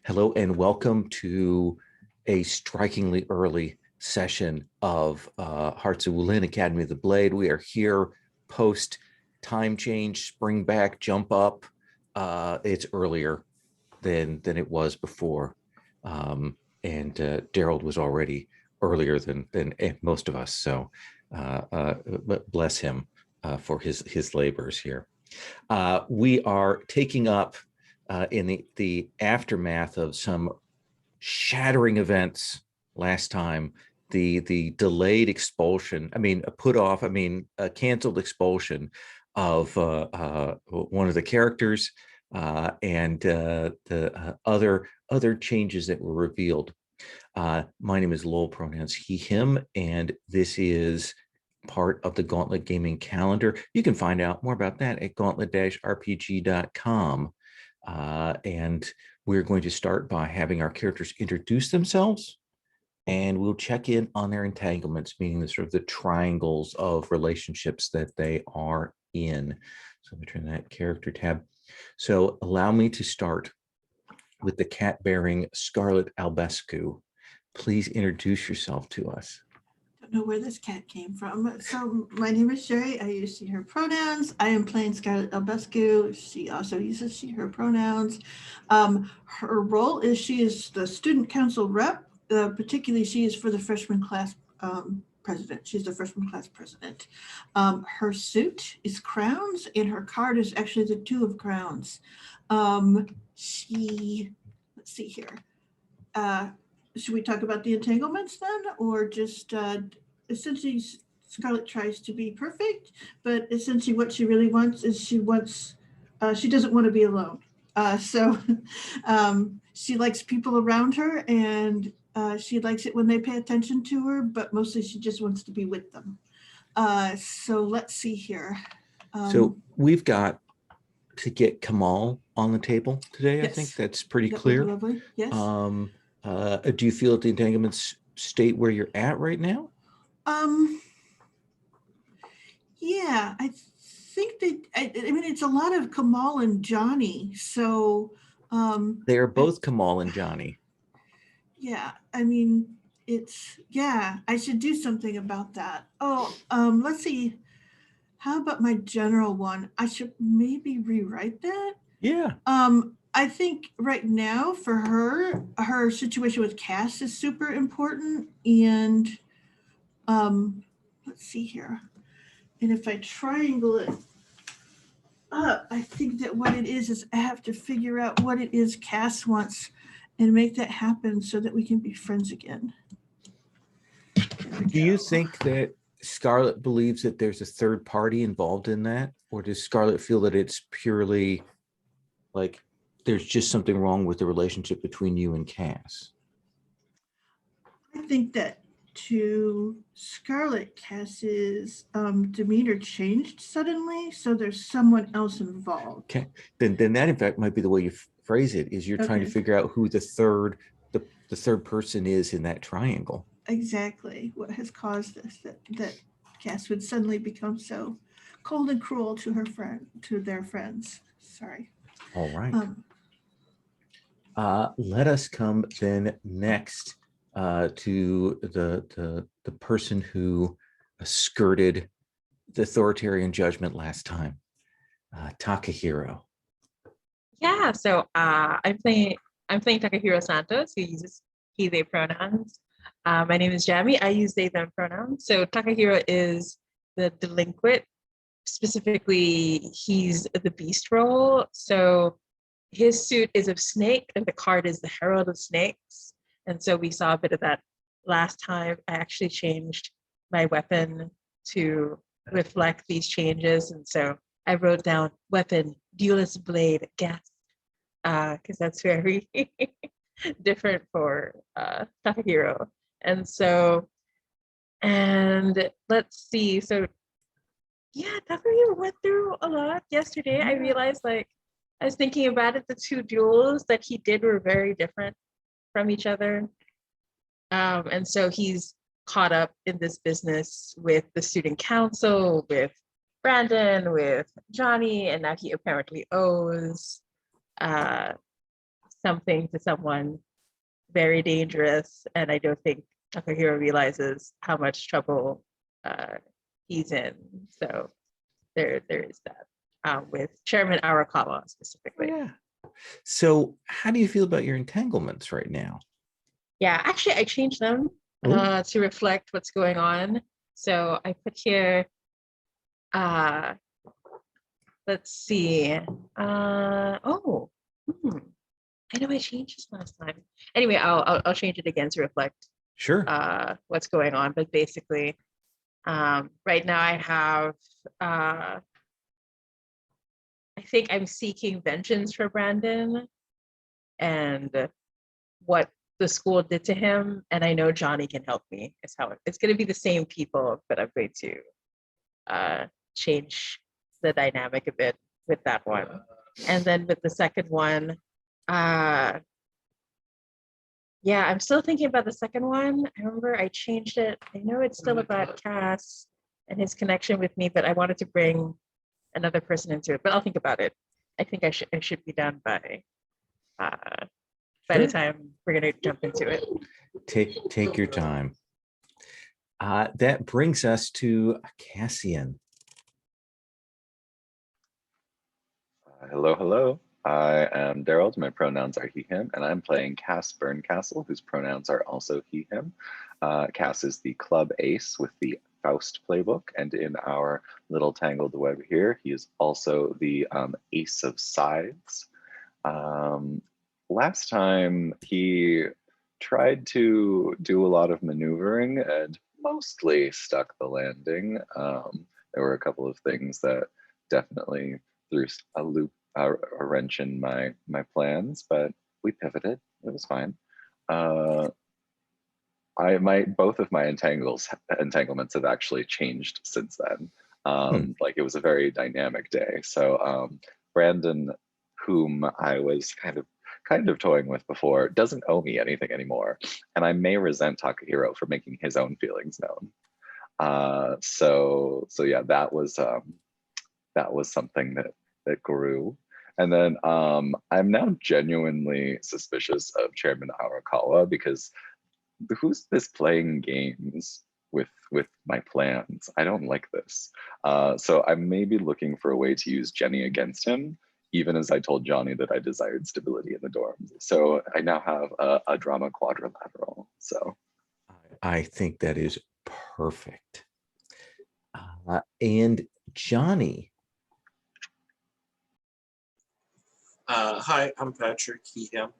Hello and welcome to a strikingly early session of Hearts of Wulin Academy of the Blade. We are here post time change, spring back, jump up. It's earlier than it was before. And Daryl was already earlier than most of us. So but bless him for his labors here. We are taking up in the aftermath of some shattering events last time, the delayed expulsion, a canceled expulsion of one of the characters and the other changes that were revealed. My name is Lowell, pronouns he, him, and this is part of the Gauntlet Gaming Calendar. You can find out more about that at gauntlet-rpg.com. And we're going to start by having our characters introduce themselves, and we'll check in on their entanglements, meaning the sort of the triangles of relationships that they are in. So let me turn that character tab. So allow me to start with the cat-bearing Scarlet Albescu. Please introduce yourself to us. Don't know where this cat came from. So my name is Sherry. I use she, her pronouns. I am playing Scarlet Albescu. She also uses she, her pronouns. Her role is she is the student council rep. Particularly, she is for the freshman class president. She's the freshman class president. Her suit is crowns, and her card is actually the two of crowns. Let's see here. Should we talk about the entanglements then, or just essentially Scarlet tries to be perfect, but essentially what she really wants is she doesn't want to be alone. So she likes people around her, and she likes it when they pay attention to her, but mostly she just wants to be with them. So let's see here. So we've got to get Kamal on the table today. Yes. I think that's pretty clear. Lovely. Yes. Do you feel that the entanglements state where you're at right now? Yeah, I think that I mean it's a lot of Kamal and Johnny. So they are both Kamal and Johnny. Yeah, I mean I should do something about that. Let's see. How about my general one? I should maybe rewrite that. Yeah. I think right now for her situation with Cass is super important. And let's see here. And if I triangle it up, I think that what it is I have to figure out what it is Cass wants and make that happen so that we can be friends again. Do you think that Scarlet believes that there's a third party involved in that? Or does Scarlet feel that it's purely like there's just something wrong with the relationship between you and Cass? I think that to Scarlet, Cass's demeanor changed suddenly, so there's someone else involved. Okay, then that in fact might be the way you phrase it. Is you're trying to figure out who the third person is in that triangle. Exactly, what has caused this? That Cass would suddenly become so cold and cruel to their friends. Sorry. All right. Let us come then next to the person who skirted the authoritarian judgment last time, Takahiro. Yeah, so I'm playing Takahiro Santos, who uses he, they pronouns. My name is Jamie. I use they, them pronouns. So Takahiro is the delinquent. Specifically, he's the beast role. So his suit is of snake, and the card is the Herald of Snakes. And so we saw a bit of that last time. I actually changed my weapon to reflect these changes. And so I wrote down weapon, duelist blade, gas, because that's very different for Takahiro. And let's see. So yeah, Takahiro went through a lot yesterday. I realized, I was thinking about it, the two duels that he did were very different from each other. And so he's caught up in this business with the student council, with Brandon, with Johnny, and now he apparently owes something to someone very dangerous, and I don't think Takahiro realizes how much trouble he's in. So there is that with Chairman Arakawa specifically. Yeah. So how do you feel about your entanglements right now? Yeah, actually, I changed them Ooh. to reflect what's going on. So I put here, let's see. I know I changed this last time. Anyway, I'll change it again to reflect Sure. what's going on. But basically, right now I have, I think I'm seeking vengeance for Brandon and what the school did to him, and I know Johnny can help me. It's going to be the same people, but I'm going to change the dynamic a bit with that one. And then with the second one, yeah, I'm still thinking about the second one. I remember I changed it. I know it's still about Cass and his connection with me, but I wanted to bring another person into it. But I'll think about it. I think I should be done by the time we're gonna jump into it. Take your time. That brings us to Cassian. Hello. I am Daryl. My pronouns are he, him, and I'm playing Cass Burncastle, whose pronouns are also he, him. Cass is the club ace with the Faust playbook, and in our little tangled web here, he is also the ace of scythes. Last time he tried to do a lot of maneuvering and mostly stuck the landing. There were a couple of things that definitely threw a wrench in my plans, but we pivoted. It was fine. Both of my entanglements have actually changed since then. Like it was a very dynamic day. So Brandon, whom I was kind of toying with before, doesn't owe me anything anymore, and I may resent Takahiro for making his own feelings known. So yeah, that was something that grew. And then I'm now genuinely suspicious of Chairman Arakawa, because who's this playing games with my plans? I don't like this. So I may be looking for a way to use Jenny against him, even as I told Johnny that I desired stability in the dorms. So I now have a drama quadrilateral. So I think that is perfect. And Johnny. Hi, I'm Patrick, he, him,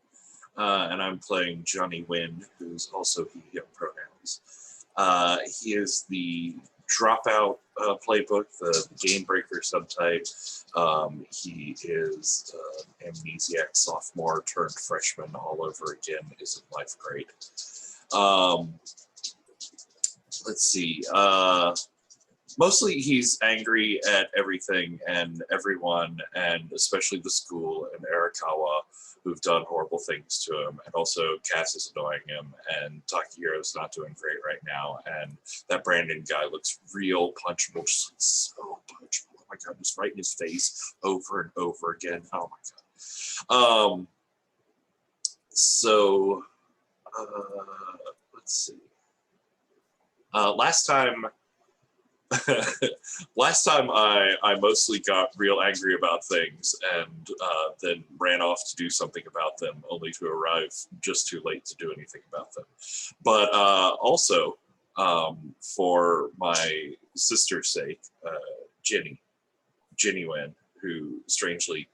and I'm playing Johnny Wynn, who's also he, him pronouns. He is the dropout playbook, the game breaker subtype. He is amnesiac sophomore turned freshman all over again. Isn't life great? Let's see. Mostly he's angry at everything and everyone, and especially the school and Arakawa, who've done horrible things to him. And also Cass is annoying him, and Takihiro's not doing great right now. And that Brandon guy looks real punchable, just so punchable. Oh my God, just right in his face over and over again. Oh my God. So let's see. Last time I mostly got real angry about things and then ran off to do something about them, only to arrive just too late to do anything about them. But also, for my sister's sake, Jenny Wynn, who strangely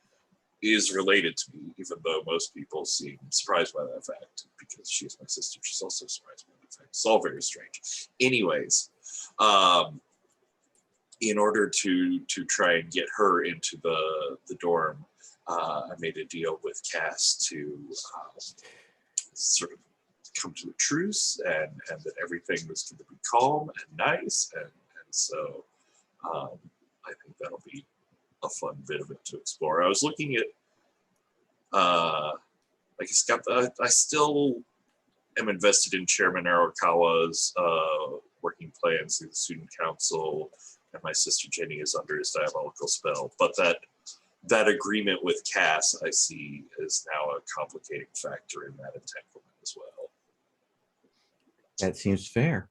is related to me, even though most people seem surprised by that fact, because she is my sister. She's also surprised by that fact. It's all very strange. Anyways, in order to try and get her into the dorm, I made a deal with Cass to sort of come to a truce, and that everything was going to be calm and nice, and so I think that'll be a fun bit of it to explore. I was looking at I still am invested in Chairman Arakawa's working plans through the student council, and my sister Jenny is under his diabolical spell. But that that agreement with Cass, I see, is now a complicating factor in that entanglement as well. That seems fair.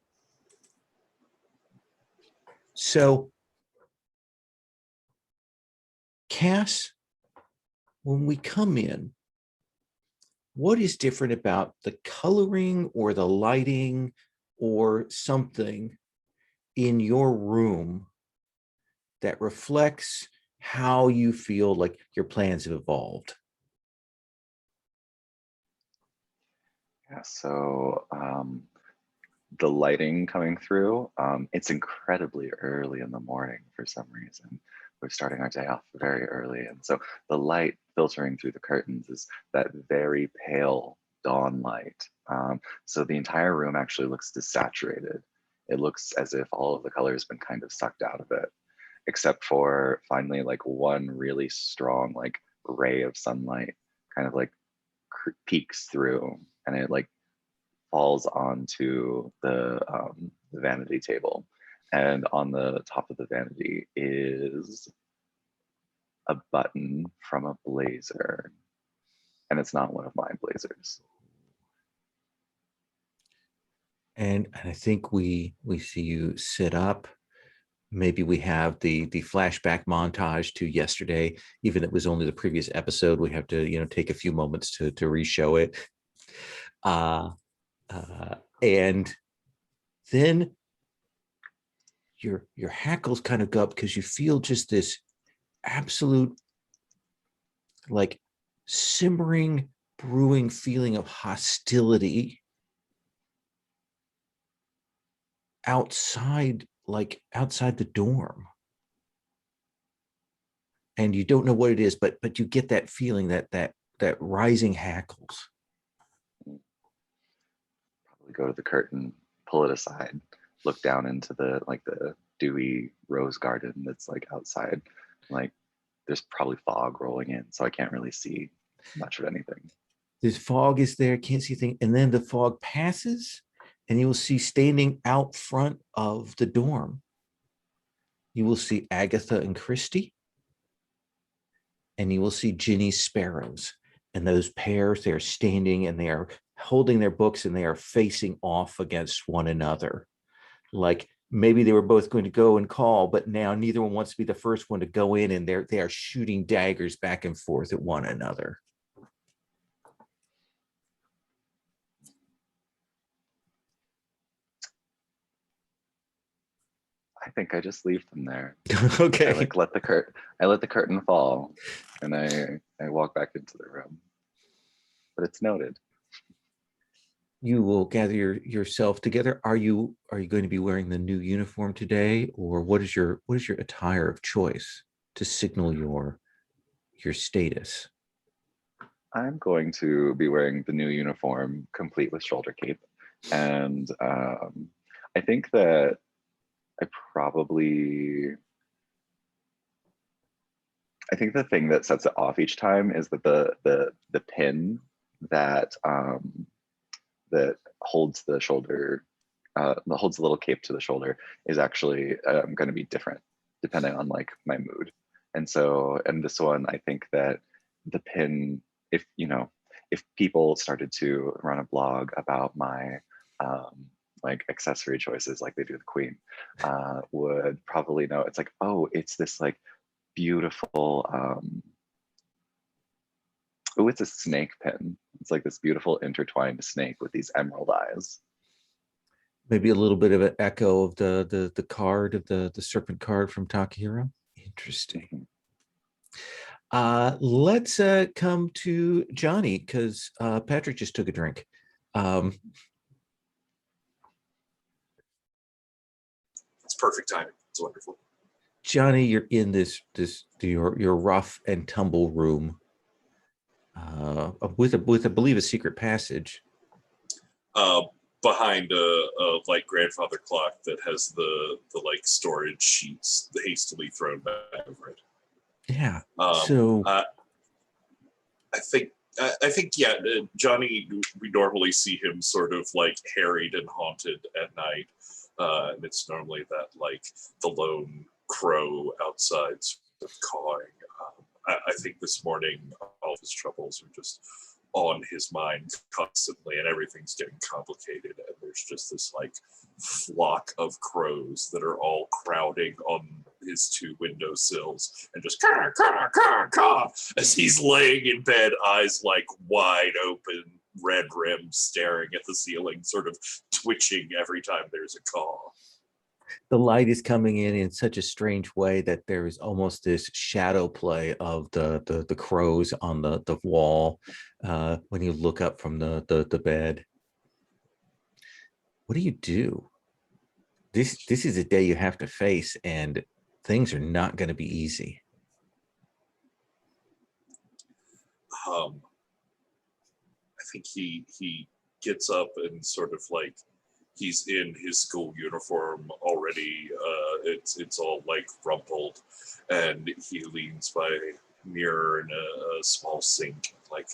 So, Cass, when we come in, what is different about the coloring or the lighting or something in your room that reflects how you feel like your plans have evolved? Yeah, so the lighting coming through, it's incredibly early in the morning for some reason. We're starting our day off very early. And so the light filtering through the curtains is that very pale dawn light. So the entire room actually looks desaturated. It looks as if all of the color has been kind of sucked out of it, except for finally like one really strong like ray of sunlight kind of like peeks through, and it like falls onto the vanity table. And on the top of the vanity is a button from a blazer. And it's not one of my blazers. And I think we see you sit up. Maybe we have the flashback montage to yesterday, even if it was only the previous episode. We have to, take a few moments to re-show it. And then your hackles kind of go up because you feel just this absolute like simmering, brewing feeling of hostility outside the dorm. And you don't know what it is, but you get that feeling, that rising hackles. Probably go to the curtain, pull it aside, look down into the dewy rose garden that's like outside. Like there's probably fog rolling in, so I can't really see much of anything. This fog is there, can't see a thing. And then the fog passes, and you will see standing out front of the dorm, you will see Agatha and Christy, and you will see Ginny's sparrows. And those pairs, they're standing and they are holding their books and they are facing off against one another. Like maybe they were both going to go and call, but now neither one wants to be the first one to go in, and they are shooting daggers back and forth at one another. I think I just leave them there. Okay. I let the curtain fall, and I walk back into the room. But it's noted. You will gather yourself together. Are you going to be wearing the new uniform today, or what is your attire of choice to signal your status? I'm going to be wearing the new uniform, complete with shoulder cape, and I think that I think the thing that sets it off each time is that the pin that that holds the shoulder, that holds the little cape to the shoulder, is actually going to be different depending on like my mood. And so, and this one, I think that the pin, if people started to run a blog about my like accessory choices like they do the Queen, would probably know it's like, oh, it's this like beautiful, oh, it's a snake pin. It's like this beautiful intertwined snake with these emerald eyes. Maybe a little bit of an echo of the card of the serpent card from Takahiro. Interesting. Let's come to Johnny, because Patrick just took a drink. It's perfect timing. It's wonderful. Johnny, you're in your rough and tumble room with I believe a secret passage. Behind a like grandfather clock that has the like storage sheets hastily thrown back over it. Yeah. So I think yeah, Johnny, we normally see him sort of like harried and haunted at night, and it's normally that like the lone crow outside sort of cawing. I think this morning all of his troubles are just on his mind constantly, and everything's getting complicated, and there's just this like flock of crows that are all crowding on his two windowsills and just caw, caw, caw, caw, as he's laying in bed, eyes like wide open, red rims staring at the ceiling, sort of twitching every time there's a caw. The light is coming in such a strange way that there is almost this shadow play of the crows on the wall when you look up from the bed. What do you do? This is a day you have to face, and things are not going to be easy. I think he gets up and sort of like, he's in his school uniform already. It's all like rumpled, and he leans by a mirror in a small sink, like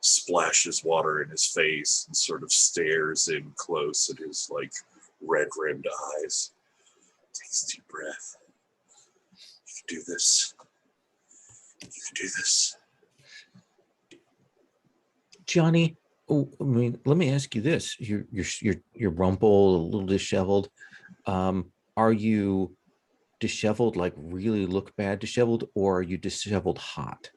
splashes water in his face and sort of stares in close at his like red-rimmed eyes. Takes a deep breath. You can do this. You can do this. Johnny, oh, I mean, let me ask you this: you're rumpled, a little disheveled. Are you disheveled, like really look bad disheveled, or are you disheveled hot?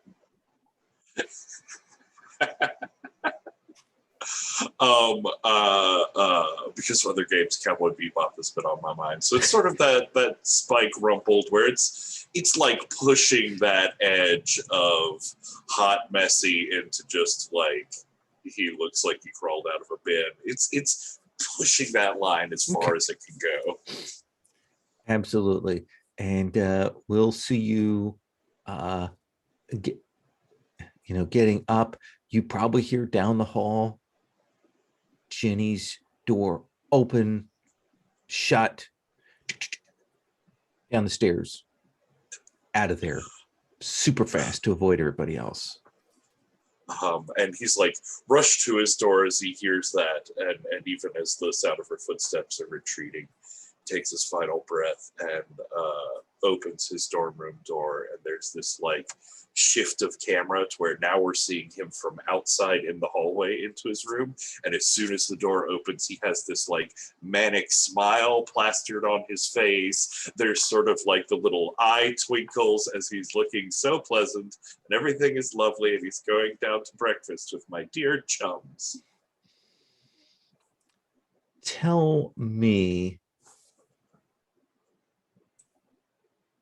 Because of other games, Cowboy Bebop has been on my mind. So it's sort of that Spike rumpled where it's like pushing that edge of hot messy into just like he looks like he crawled out of a bin. It's pushing that line as far as it can go. Absolutely. And we'll see you getting up. You probably hear down the hall Jenny's door open, shut, down the stairs, out of there, super fast to avoid everybody else. And he's like rushed to his door as he hears that, and even as the sound of her footsteps are retreating, takes his final breath and opens his dorm room door, and there's this like shift of camera to where now we're seeing him from outside in the hallway into his room, and as soon as the door opens he has this like manic smile plastered on his face. There's sort of like the little eye twinkles as he's looking so pleasant, and everything is lovely, and he's going down to breakfast with my dear chums. Tell me,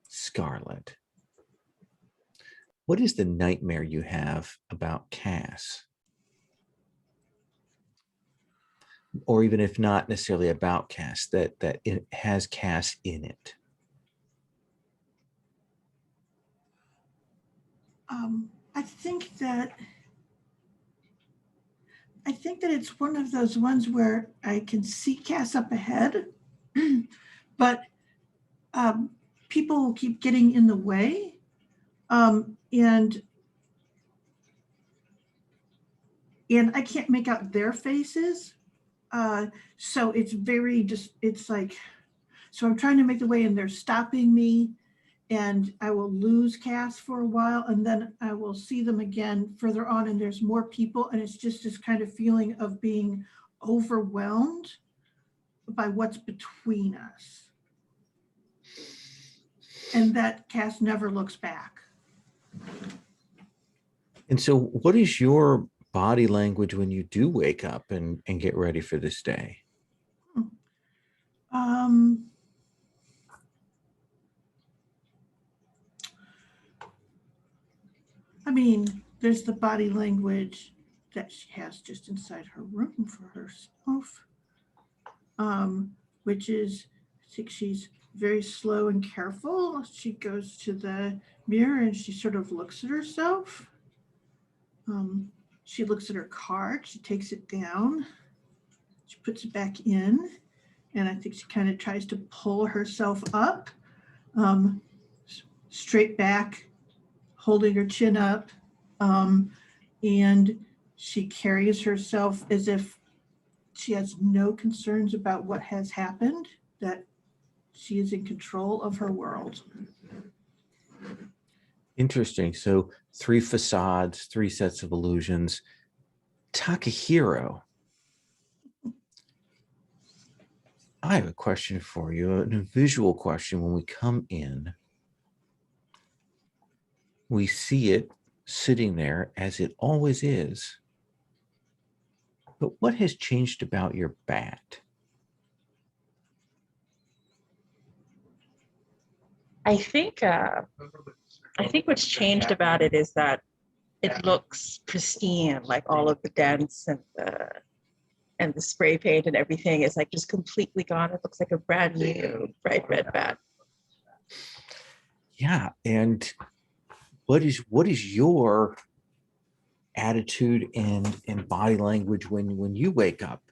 Scarlet, what is the nightmare you have about Cass? Or even if not necessarily about Cass, that it has Cass in it. I think that it's one of those ones where I can see Cass up ahead, but people will keep getting in the way, and I can't make out their faces. So it's very just, it's like, so I'm trying to make the way and they're stopping me, and I will lose Cass for a while, and then I will see them again further on, and there's more people, and it's just this kind of feeling of being overwhelmed by what's between us. And that Cass never looks back. And so what is your body language when you do wake up and get ready for this day? I mean, there's the body language that she has just inside her room for herself, which is, I think she's very slow and careful. She goes to the mirror and she sort of looks at herself. She looks at her card, she takes it down, she puts it back in, and I think she kind of tries to pull herself up, straight back, holding her chin up, and she carries herself as if she has no concerns about what has happened, that she is in control of her world. Interesting. So 3 facades, 3 sets of illusions. Takahiro, I have a question for you, a visual question. When we come in, we see it sitting there as it always is. But what has changed about your bat? I think what's changed about it is that it looks pristine, like all of the dents and the spray paint and everything is like just completely gone. It looks like a brand new bright red bat. Yeah, and what is your attitude and body language when you wake up?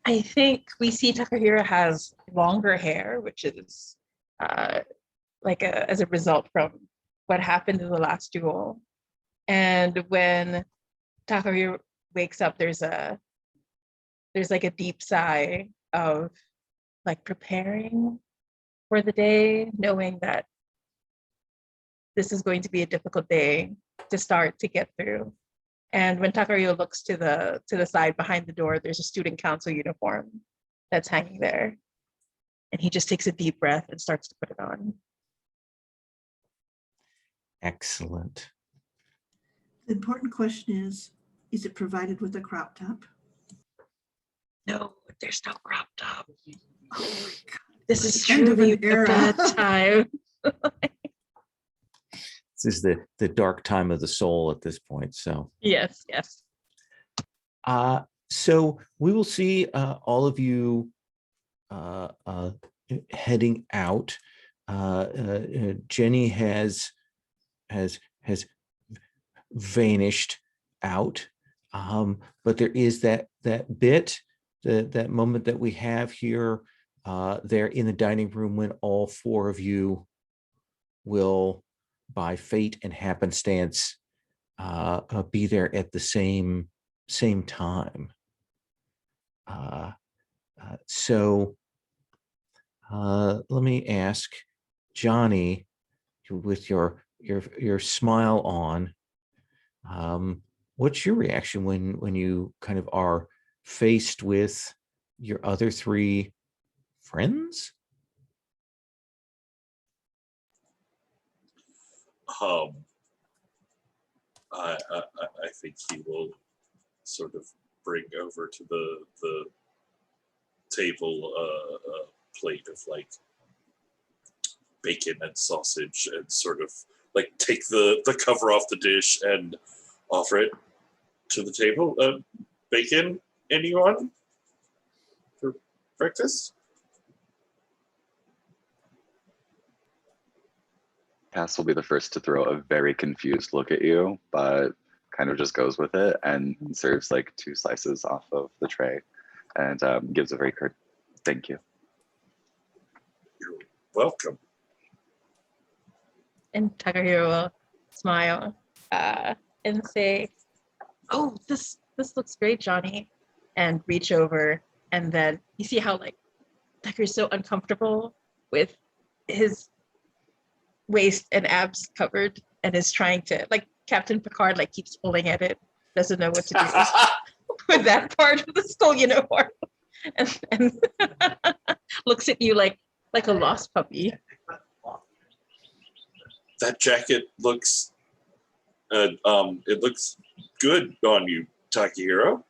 I think we see Takahiro has longer hair, which is as a result from what happened in the last duel. And when Takahiro wakes up, there's like a deep sigh of like preparing for the day, knowing that this is going to be a difficult day to start to get through. And when Takahiro looks to the side behind the door, there's a student council uniform that's hanging there. And he just takes a deep breath and starts to put it on. Excellent. The important question is it provided with a crop top? No, there's no crop top. Oh my God. This is End of truly an a era. bad time. This is the dark time of the soul at this point. So Yes. so we will see all of you heading out. Jenny has vanished out, but there is that bit, that moment that we have here there in the dining room when all 4 of you will, by fate and happenstance, be there at the same time. So let me ask Johnny, with your smile on, what's your reaction when you kind of are faced with your other 3 friends? I think he will sort of bring over to the table a plate of like bacon and sausage and sort of like take the cover off the dish and offer it to the table. Bacon, anyone for breakfast? Cass will be the first to throw a very confused look at you, but kind of just goes with it and serves like 2 slices off of the tray and gives a very curt thank you. You're welcome. And Takahiro will smile and say, "Oh, this looks great, Johnny," and reach over. And then you see how like Takehiro's so uncomfortable with his waist and abs covered, and is trying to, like Captain Picard, like keeps pulling at it, doesn't know what to do with that part of the school uniform, and looks at you like a lost puppy. That jacket looks it looks good on you, Takahiro.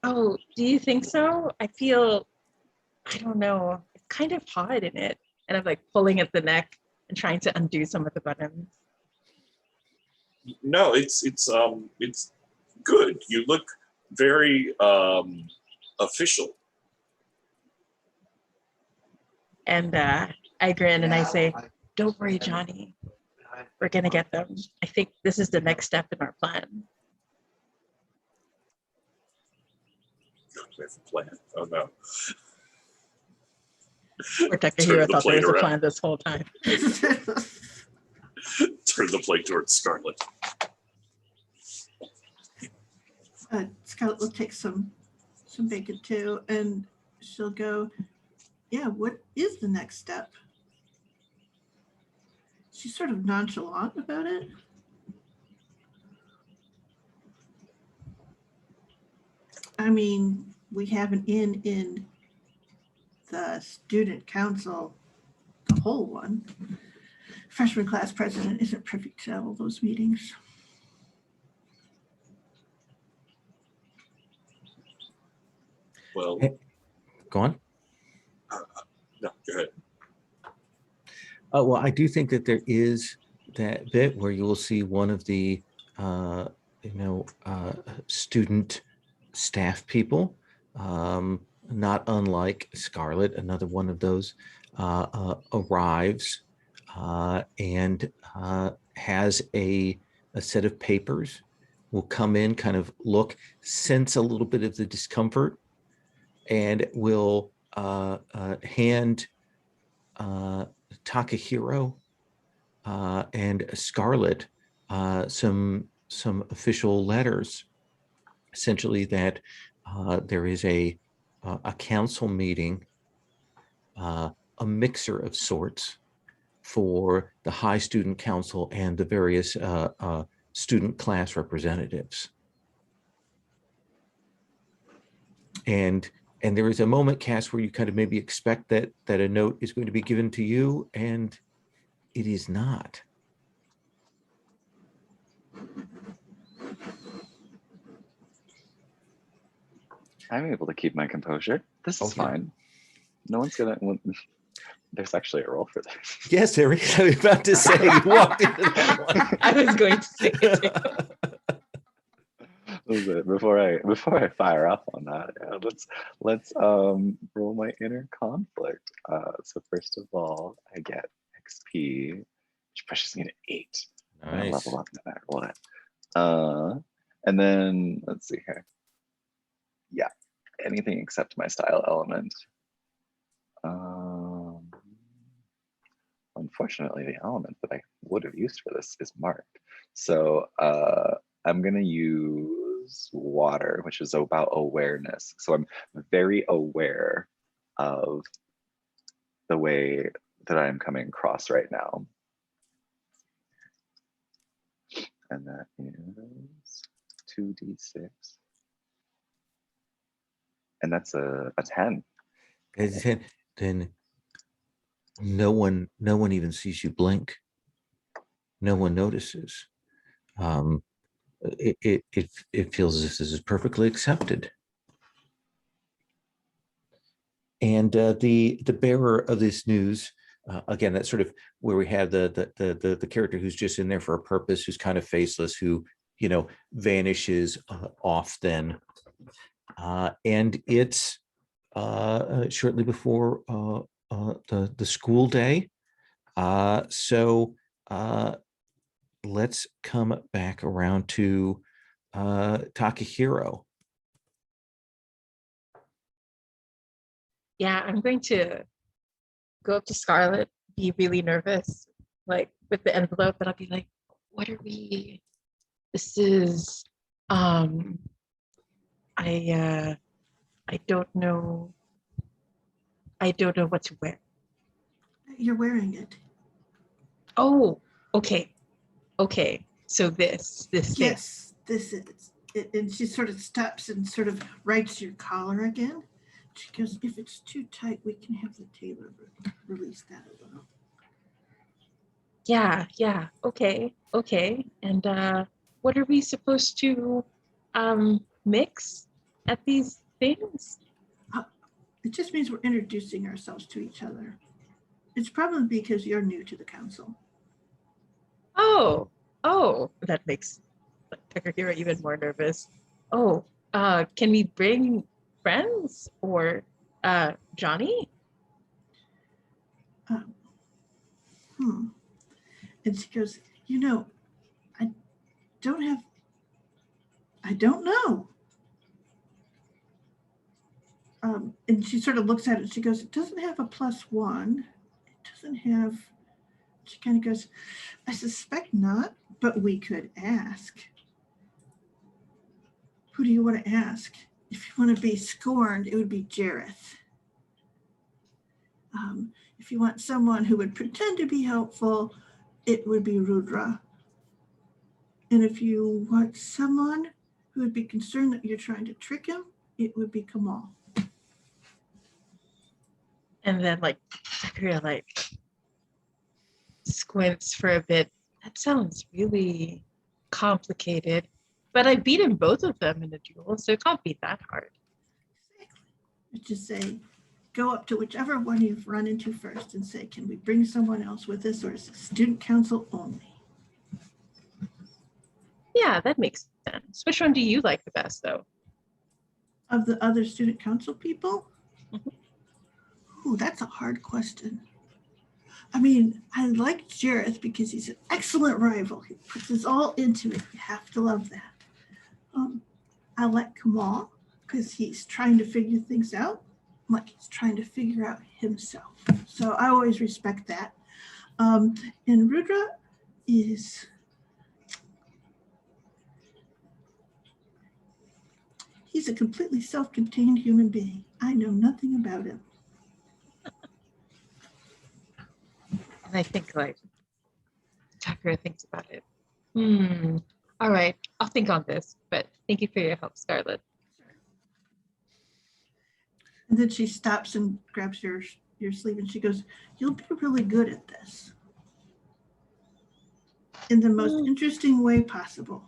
Oh, do you think so? I don't know, it's kind of hot in it, and I'm like pulling at the neck and trying to undo some of the buttons. No, it's good. You look very official. And I grin and I say, "Don't worry, Johnny. We're gonna get them. I think this is the next step in our plan." We have a plan. Oh no. Or Takahiro thought there was a around. plan this whole time. Turn the plate towards Scarlet. Scarlet will take some bacon too, and she'll go, "Yeah, what is the next step?" she's sort of nonchalant about it. I mean, we have an in the student council, the whole one. Freshman class president isn't privy to all those meetings. Well, Go on. no, go ahead. Well, I do think that there is that bit where you will see one of the, student staff people, not unlike Scarlett, another one of those, arrives and has a set of papers, will come in, kind of look, sense a little bit of the discomfort, and will hand Takahiro and Scarlett some official letters, essentially that there is a council meeting, a mixer of sorts for the high student council and the various student class representatives. And there is a moment, Cass, where you kind of maybe expect that a note is going to be given to you, and it is not. I'm able to keep my composure. This is Okay. fine. No one's gonna. There's actually a role for this. Yes, there is. I was about to say, you walked into that one. I was going to say it too. Before I fire up on that, let's roll my inner conflict. So first of all, I get XP, which pushes me to 8. I'm gonna Nice. level up no matter what. And then let's see here. Yeah, anything except my style element. Unfortunately, the element that I would have used for this is marked. So I'm gonna use water, which is about awareness. So I'm very aware of the way that I'm coming across right now. And that is 2d6. And that's a 10. Then no one even sees you blink. No one notices. It feels as if this is perfectly accepted. And the bearer of this news, again, that's sort of where we have the character who's just in there for a purpose, who's kind of faceless, who vanishes off then. And it's shortly before the school day. So let's come back around to Takahiro. Yeah, I'm going to go up to Scarlett, be really nervous, like with the envelope, and I'll be like, what are we? This is I don't know. I don't know what to wear. You're wearing it. Oh, okay. Okay. So this thing. Yes, this is it. And she sort of stops and sort of writes your collar again. She goes, if it's too tight, we can have the tailor release that a little. Yeah. Okay. And what are we supposed to mix at these things? It just means we're introducing ourselves to each other. It's probably because you're new to the council. Oh, that makes Takahiro even more nervous. Oh, can we bring friends or Johnny? And she goes, I don't know. And she sort of looks at it. She goes, it doesn't have a +1. It doesn't have, she kind of goes, I suspect not, but we could ask. Who do you want to ask? If you want to be scorned, it would be Jareth. If you want someone who would pretend to be helpful, it would be Rudra. And if you want someone who would be concerned that you're trying to trick him, it would be Kamal. And then like Zachariah like squints for a bit. That sounds really complicated. But I beat in both of them in a duel, so it can't be that hard. Just say, go up to whichever one you've run into first and say, can we bring someone else with us, or is it student council only? Yeah, that makes sense. Which one do you like the best, though? Of the other student council people? Mhm. Ooh, that's a hard question. I mean, I like Jareth because he's an excellent rival. He puts his all into it. You have to love that. I like Kamal because he's trying to figure things out, like he's trying to figure out himself. So I always respect that. And Rudra is, he's a completely self-contained human being. I know nothing about him. And I think like Zachariah thinks about it. All right, I'll think on this, but thank you for your help, Scarlett. And then she stops and grabs your sleeve and she goes, you'll be really good at this. In the most interesting way possible.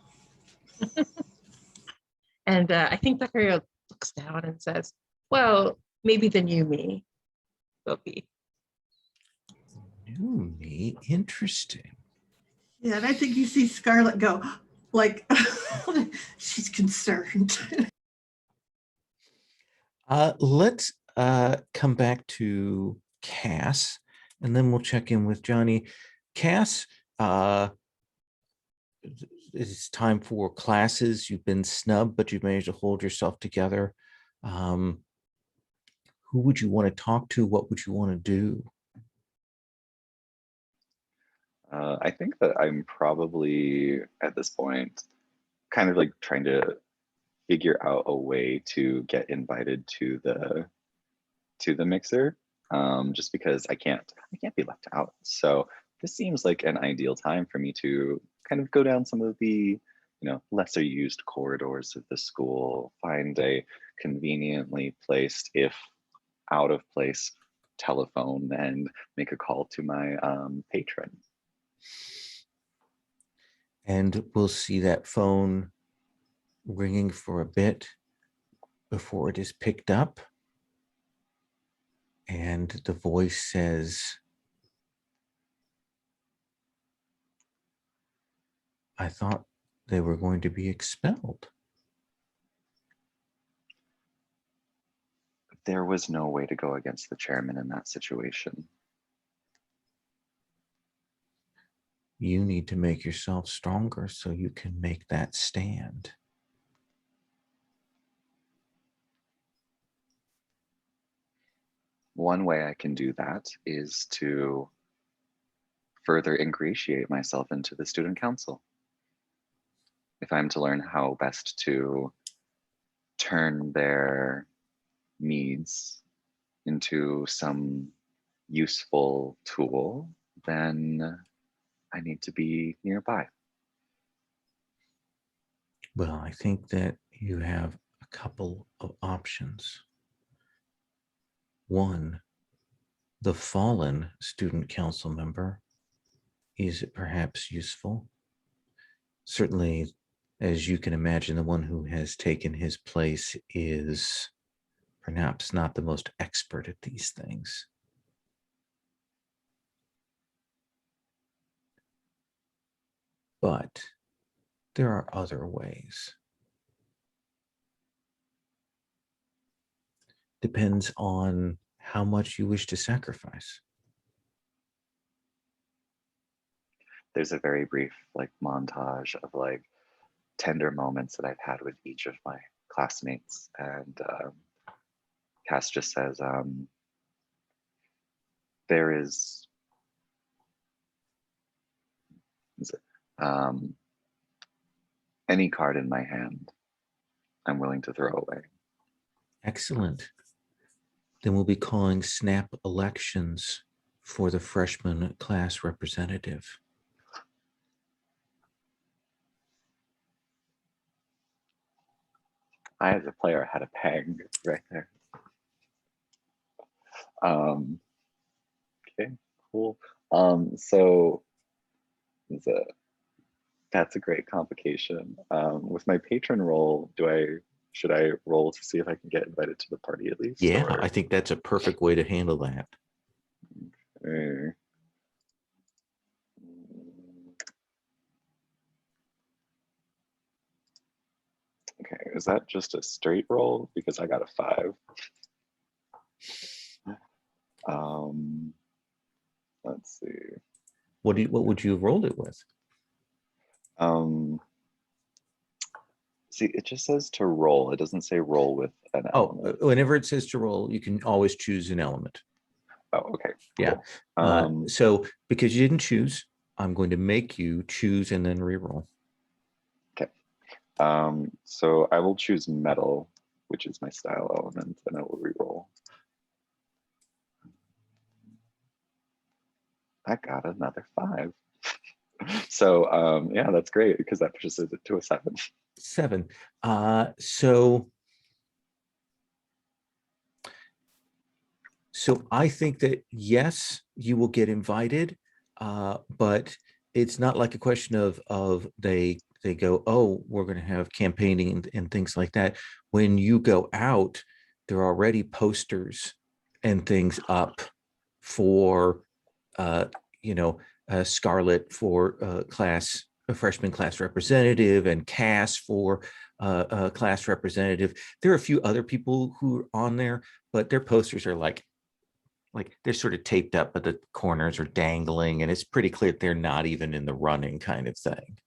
And I think Zachariah looks down and says, well, maybe the new me will be. New me, interesting. Yeah, and I think you see Scarlett go, like, she's concerned. Let's come back to Cass, and then we'll check in with Johnny. Cass, it's time for classes. You've been snubbed, but you've managed to hold yourself together. Who would you want to talk to? What would you want to do? I think that I'm probably at this point kind of like trying to figure out a way to get invited to the mixer, just because I can't be left out. So this seems like an ideal time for me to kind of go down some of the lesser used corridors of the school, find a conveniently placed, if out of place, telephone and make a call to my patron. And we'll see that phone ringing for a bit before it is picked up. And the voice says, I thought they were going to be expelled. There was no way to go against the chairman in that situation. You need to make yourself stronger so you can make that stand. One way I can do that is to further ingratiate myself into the student council. If I'm to learn how best to turn their needs into some useful tool, then I need to be nearby. Well, I think that you have a couple of options. One, the fallen student council member. Is it perhaps useful? Certainly, as you can imagine, the one who has taken his place is perhaps not the most expert at these things. But there are other ways. Depends on how much you wish to sacrifice. There's a very brief montage of tender moments that I've had with each of my classmates, and Cass just says, there is any card in my hand I'm willing to throw away. Excellent. Then we'll be calling snap elections for the freshman class representative. I as a player had a pang right there. Okay, cool. So that's a great complication. With my patron role, should I roll to see if I can get invited to the party at least? Yeah, or- I think that's a perfect way to handle that. Eh. Okay, is that just a straight roll? Because I got a 5. Let's see. What would you have rolled it with? See, it just says to roll. It doesn't say roll with an Oh, element. whenever it says to roll, you can always choose an element. Oh, okay. Yeah. Cool. So because you didn't choose, I'm going to make you choose and then re-roll. So I will choose metal, which is my style element, and I will re-roll. I got another 5. So yeah, that's great because that pushes it to a 7. 7. So I think that yes, you will get invited, but it's not like a question of they go, oh, we're going to have campaigning and things like that. When you go out, there are already posters and things up for Scarlet for a freshman class representative, and Cass for a class representative. There are a few other people who are on there, but their posters are like they're sort of taped up, but the corners are dangling, and it's pretty clear they're not even in the running kind of thing.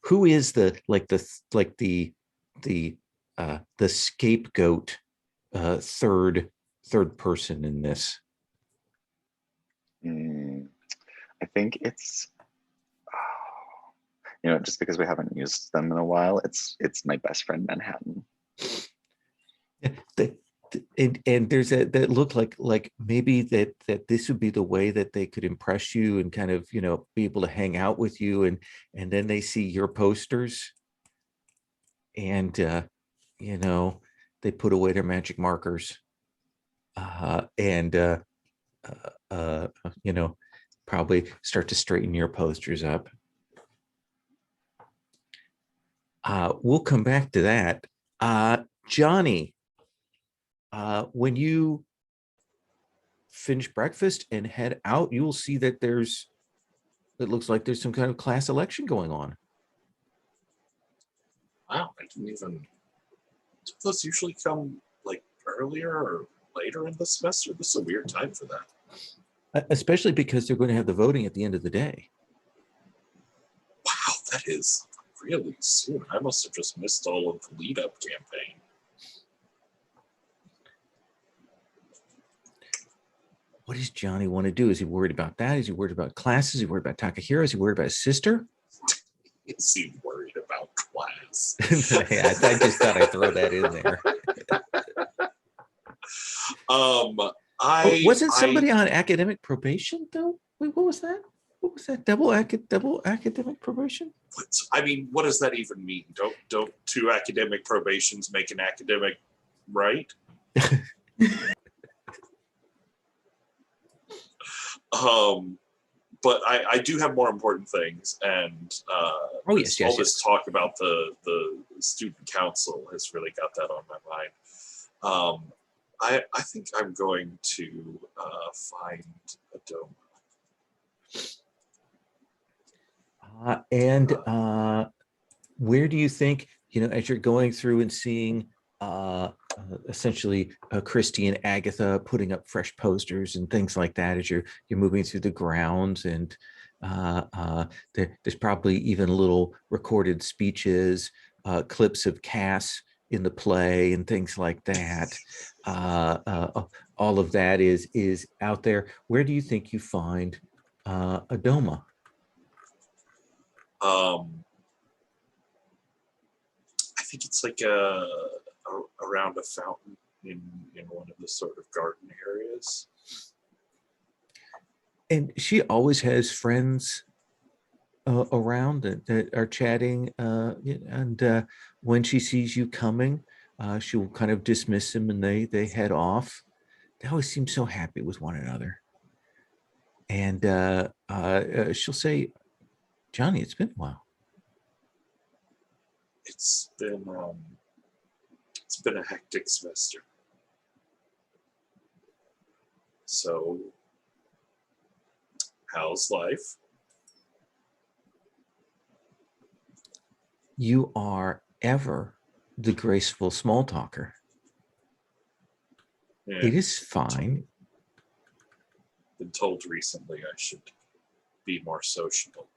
Who is the scapegoat third person in this? I think it's, just because we haven't used them in a while, it's my best friend Manhattan. And there's that look like maybe that this would be the way that they could impress you and kind of be able to hang out with you, and then they see your posters and they put away their magic markers and probably start to straighten your posters up. We'll come back to that. Johnny, when you finish breakfast and head out, you will see that it looks like there's some kind of class election going on. Wow, I didn't even. Do those usually come like earlier or later in the semester? This is a weird time for that. Especially because they're going to have the voting at the end of the day. Wow, that is really soon. I must have just missed all of the lead-up campaign. What does Johnny want to do? Is he worried about that? Is he worried about classes? Is he worried about Takahiro? Is he worried about his sister? Is he worried about class? I just thought I'd throw that in there. Wasn't somebody on academic probation though? Wait, what was that? What was that? Double academic probation? What does that even mean? Don't 2 academic probations make an academic right? But I do have more important things, and all this talk about the student council has really got that on my mind. I think I'm going to find a dome. And where do you think, as you're going through and seeing essentially Christy and Agatha putting up fresh posters and things like that as you're moving through the grounds, and there's probably even little recorded speeches, clips of Cass in the play and things like that. All of that is out there. Where do you think you find Adoma? I think it's like around a fountain in one of the sort of garden areas. And she always has friends around that are chatting, and when she sees you coming, she will kind of dismiss them, and they head off. They always seem so happy with one another. And she'll say, "Johnny, it's been a while." It's been a hectic semester. So, how's life? You are ever the graceful small talker. Yeah, It is fine. been told recently I should be more sociable.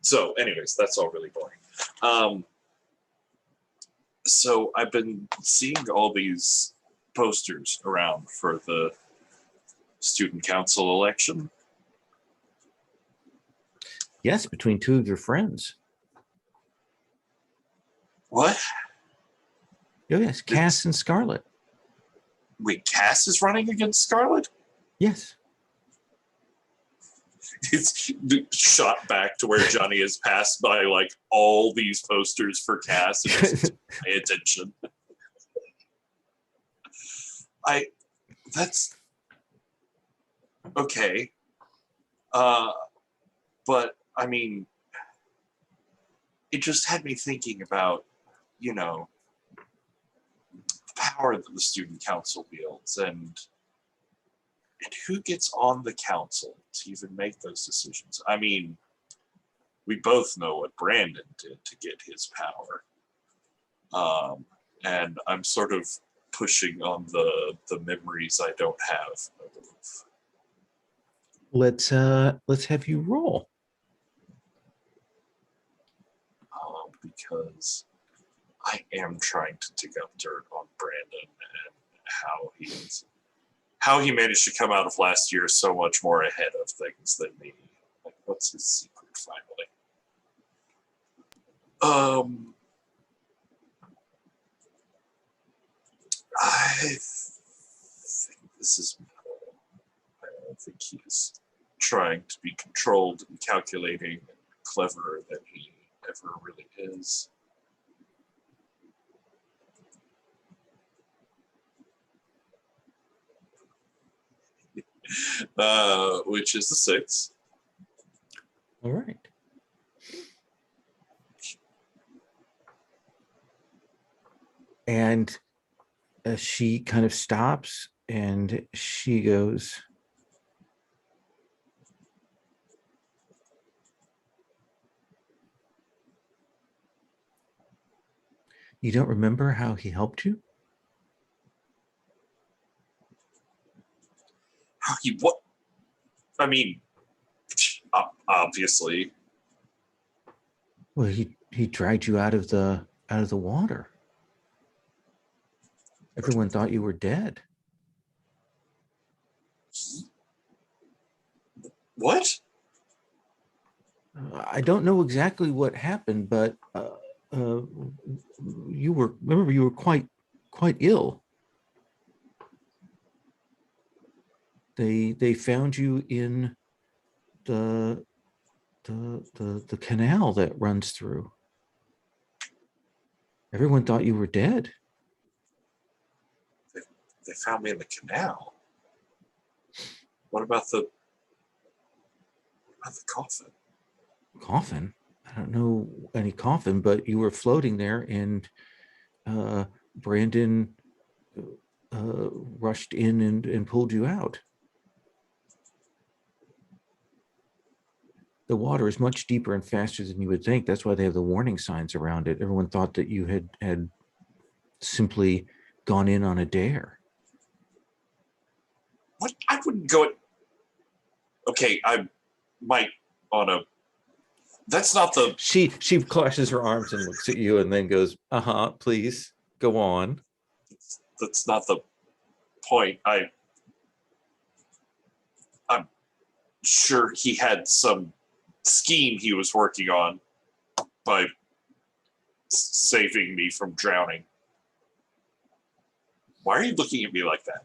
So, anyways, that's all really boring. So I've been seeing all these posters around for the student council election. Yes, between two of your friends. What? Oh, yes, Cass and Scarlet. Wait, Cass is running against Scarlet? Yes. It's shot back to where Johnny has passed by like all these posters for Cass and doesn't pay attention. That's okay. But I mean, it just had me thinking about, the power that the student council wields and who gets on the council to even make those decisions. I mean, we both know what Brandon did to get his power. And I'm sort of pushing on the memories I don't have. Let's have you roll. Because I am trying to dig up dirt on Brandon and how he managed to come out of last year so much more ahead of things than me. Like, what's his secret finally? I think this is mental. I don't think he's trying to be controlled and calculating and cleverer than he ever really is. Which is the 6. All right. And she kind of stops and she goes, "You don't remember how he helped you?" How he what? I mean, obviously. Well, he dragged you out of the water. Everyone thought you were dead. What? I don't know exactly what happened, but you were quite ill. They found you in the canal that runs through. Everyone thought you were dead. They found me in the canal. What about the coffin? Coffin? I don't know any coffin, but you were floating there, and Brandon rushed in and pulled you out. The water is much deeper and faster than you would think. That's why they have the warning signs around it. Everyone thought that you had simply gone in on a dare. What? I wouldn't go. Okay, I might on a. That's not the. She clashes her arms and looks at you, and then goes, "Please go on." That's not the point. I'm sure he had some scheme he was working on by saving me from drowning. Why are you looking at me like that?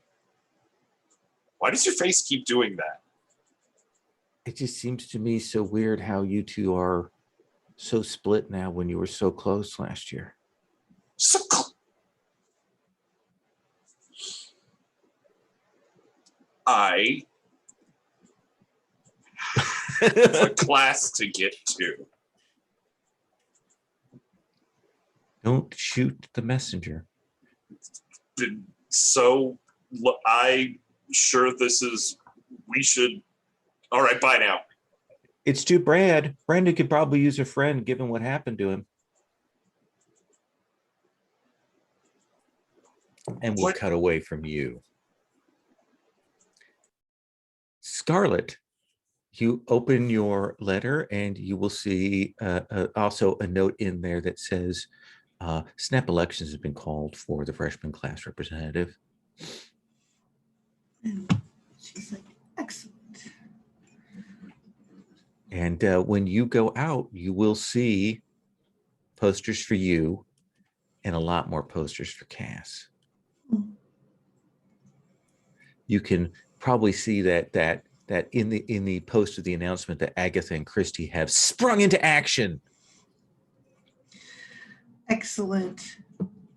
Why does your face keep doing that? it just seems to me so weird how you two are so split now when you were so close last year. I have a class to get to. Don't shoot the messenger. So I sure we should. All right, bye now. It's too bad. Brandon could probably use a friend given what happened to him. And we'll What? cut away from you. Scarlett, you open your letter and you will see also a note in there that says snap elections has been called for the freshman class representative. And she's like, excellent. And when you go out, you will see posters for you and a lot more posters for Cass. You can probably see that in the post of the announcement that Agatha and Christy have sprung into action. Excellent.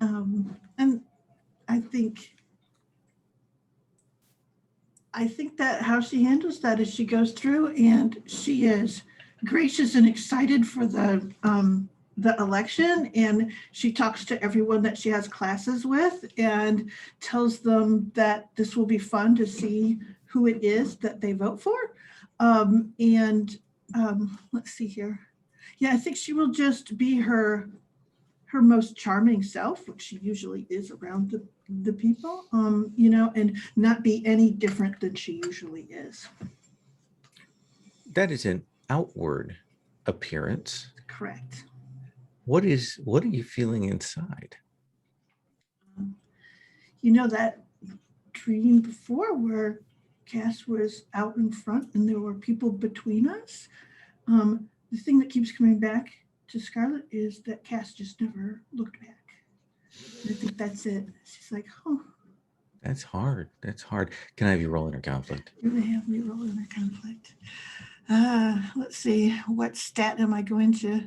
And I think that how she handles that is she goes through and she is gracious and excited for the election, and she talks to everyone that she has classes with and tells them that this will be fun to see who it is that they vote for. Let's see here. Yeah, I think she will just be her most charming self, which she usually is around the people, and not be any different than she usually is. That is an outward appearance. Correct. What are you feeling inside? That dream before where Cass was out in front and there were people between us. The thing that keeps coming back to Scarlett is that Cass just never looked back. And I think that's it. She's like, oh. That's hard. That's hard. Can I have you roll in her conflict? You're going to have me roll in her conflict. Let's see. What stat am I going to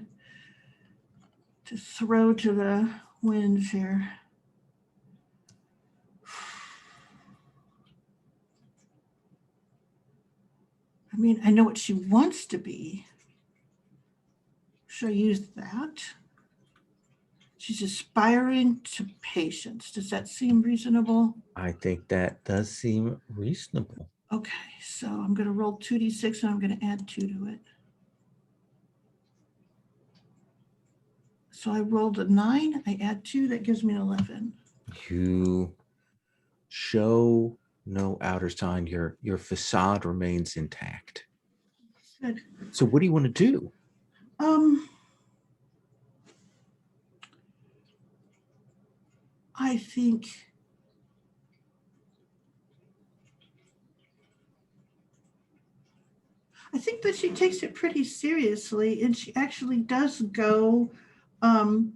throw to the winds here? I mean, I know what she wants to be. Should I use that? She's aspiring to patience. Does that seem reasonable? I think that does seem reasonable. Okay, so I'm going to roll 2d6 and I'm going to add 2 to it. So I rolled a 9. I add 2. That gives me an 11. You show no outer sign. Your facade remains intact. Good. So what do you want to do? I think that she takes it pretty seriously, and she actually does go and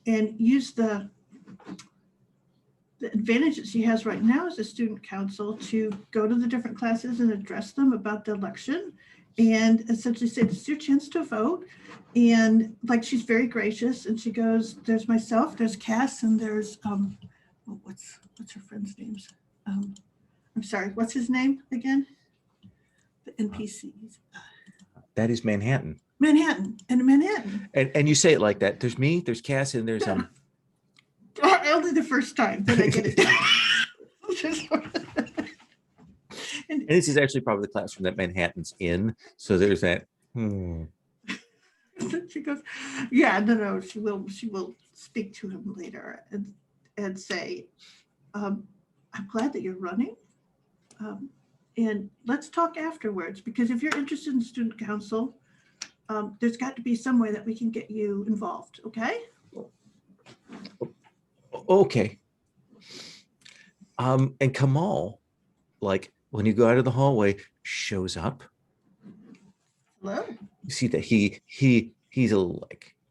use the advantage that she has right now as a student council to go to the different classes and address them about the election and essentially say, this is your chance to vote. And like, she's very gracious, and she goes, there's myself, there's Cass, and there's what's her friend's names? I'm sorry, what's his name again? The NPCs. That is Manhattan. Manhattan. And you say it like that. There's me, there's Cass, and there's Only the first time that I get it. and this is actually probably the classroom that Manhattan's in. So there's that. She goes, yeah, no, she will speak to him later and say, I'm glad that you're running. And let's talk afterwards, because if you're interested in student council, there's got to be some way that we can get you involved. Okay. Okay. And Kamal, like when you go out of the hallway, shows up. Hello. You see that he's a little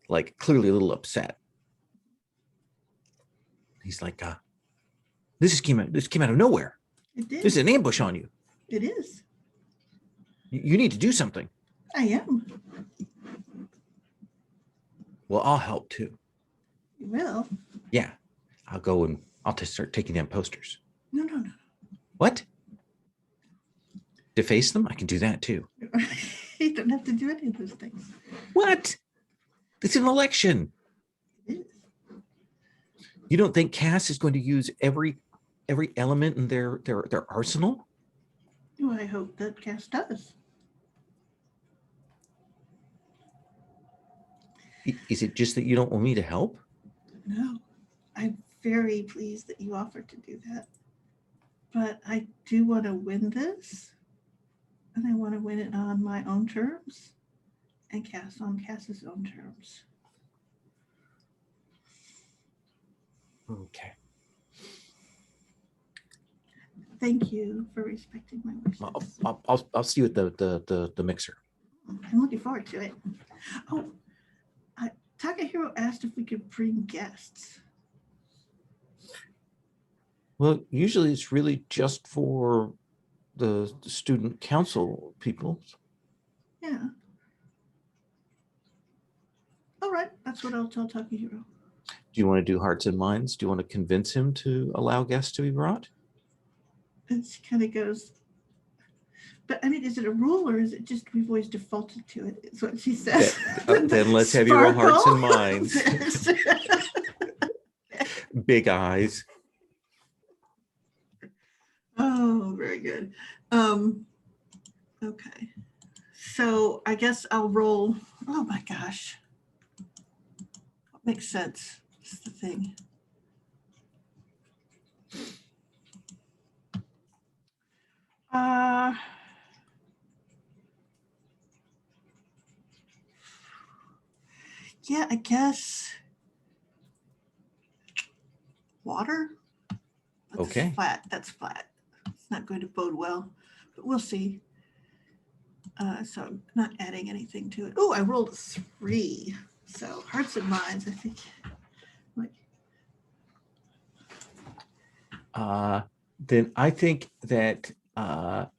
like clearly a little upset. He's like, this came out of nowhere. It did. This is an ambush on you. It is. You need to do something. I am. Well, I'll help too. You will. Yeah, I'll go and I'll just start taking down posters. No. What? Deface them? I can do that too. You don't have to do any of those things. What? It's an election. It is. You don't think Cass is going to use every element in their arsenal? Well, I hope that Cass does. Is it just that you don't want me to help? No, I'm very pleased that you offered to do that. But I do want to win this. And I want to win it on my own terms. And Cass on Cass's own terms. Okay. Thank you for respecting my wishes. I'll see you at the mixer. I'm looking forward to it. Oh, Takahiro asked if we could bring guests. Well, usually it's really just for the student council people. Yeah. All right, that's what I'll tell Takahiro. Do you want to do hearts and minds? Do you want to convince him to allow guests to be brought? And she kind of goes, but I mean, is it a rule or is it just we've always defaulted to it? It's what she says. Then let's have you roll hearts and Sparkle. minds. Big eyes. Oh, very good. Okay. So I guess I'll roll. Oh my gosh. What makes sense? Is the thing. Yeah, I guess water. That's Okay. flat. That's flat. It's not going to bode well, but we'll see. So I'm not adding anything to it. Oh, I rolled a 3. So hearts and minds, I think. Like, Then I think that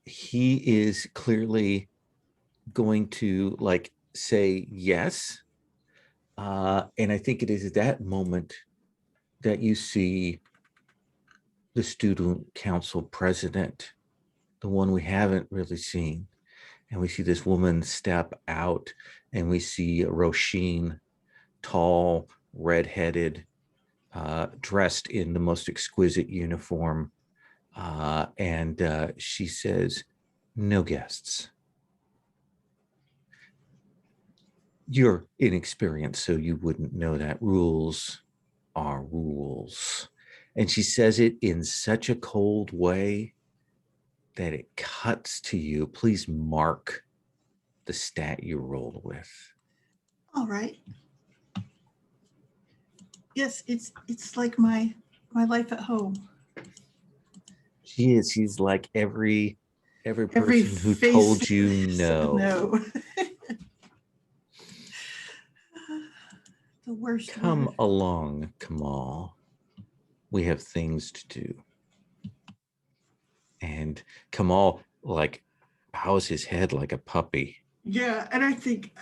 he is clearly going to like say yes. And I think it is at that moment that you see the student council president, the one we haven't really seen. And we see this woman step out and we see Roisin, tall, redheaded, dressed in the most exquisite uniform. And she says, no guests. You're inexperienced, so you wouldn't know that rules are rules. And she says it in such a cold way that it cuts to you. Please mark the stat you rolled with. all right. Yes, it's like my life at home. She's like every person who face told you said no. no. The worst. Come word. along, Kamal. We have things to do. And Kamal like bows his head like a puppy. Yeah, and I think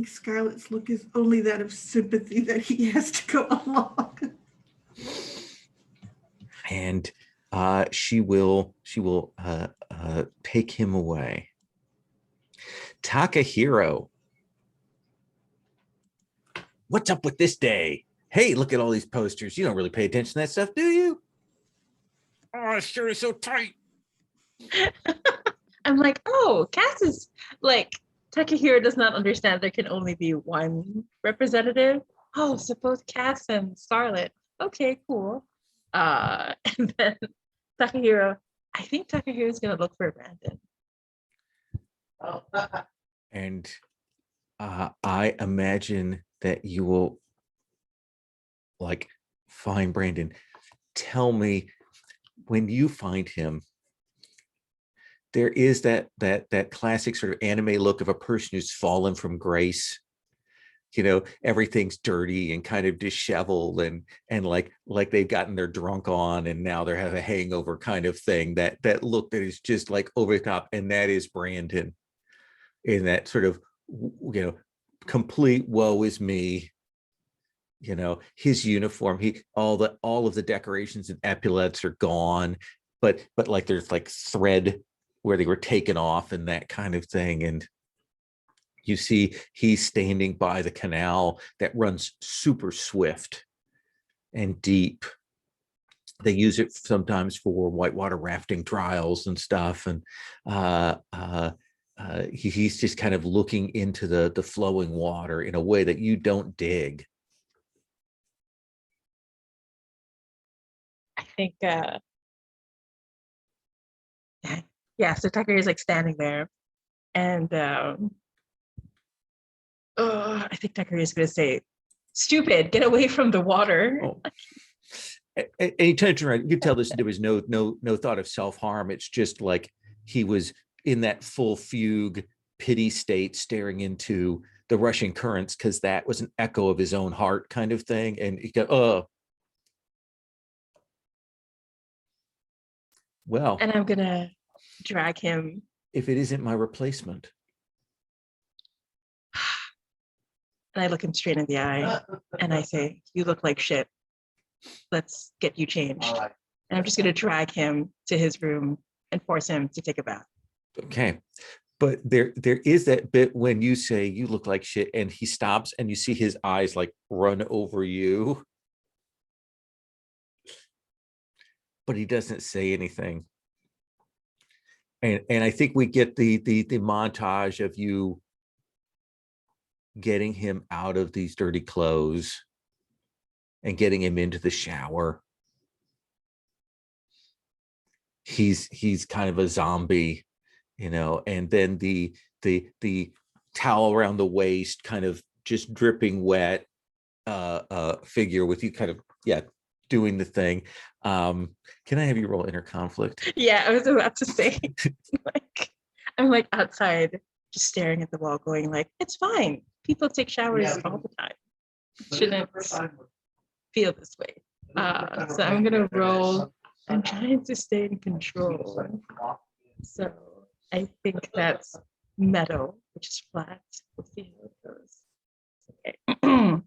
Scarlett's look is only that of sympathy that he has to go along. And she will take him away. Takahiro, what's up with this day? Hey, look at all these posters. You don't really pay attention to that stuff, do you? Oh, this shirt is so tight. I'm like, oh, Cass is like, Takahiro does not understand there can only be one representative. Oh, so both Cass and Scarlet. Okay, cool. And then Takahiro, I think Takahiro is gonna look for Brandon. And I imagine that you will like find Brandon. Tell me, when you find him, there is that classic sort of anime look of a person who's fallen from grace. You know, everything's dirty and kind of disheveled and like they've gotten their drunk on and now they have a hangover kind of thing. That look that is just like over the top, and that is Brandon. in that sort of, complete woe is me. His uniform, all of the decorations and epaulets are gone, but like there's like thread where they were taken off and that kind of thing. And you see he's standing by the canal that runs super swift and deep. They use it sometimes for whitewater rafting trials and stuff. And he's just kind of looking into the flowing water in a way that you don't dig. I think, yeah, so Tucker is like standing there, and I think Tucker is going to say, "Stupid, get away from the water." Oh. And he turned around. You could tell there was no thought of self-harm. It's just like he was in that full fugue pity state, staring into the rushing currents, because that was an echo of his own heart, kind of thing. And he go, "Oh, well." And I'm gonna drag him. If it isn't my replacement. And I look him straight in the eye and I say, "You look like shit. Let's get you changed." And I'm just gonna drag him to his room and force him to take a bath. Okay. But there is that bit when you say you look like shit and he stops and you see his eyes like run over you. But he doesn't say anything. And I think we get the montage of you getting him out of these dirty clothes and getting him into the shower. He's kind of a zombie, and then the towel around the waist, kind of just dripping wet figure with you kind of, doing the thing. Can I have you roll inner conflict? Yeah, I was about to say, I'm like outside just staring at the wall going like, it's fine. People take showers all the time. Shouldn't feel this way. So I'm gonna roll. I'm trying to stay in control. So I think that's metal, which is flat. We'll see how it goes. Okay.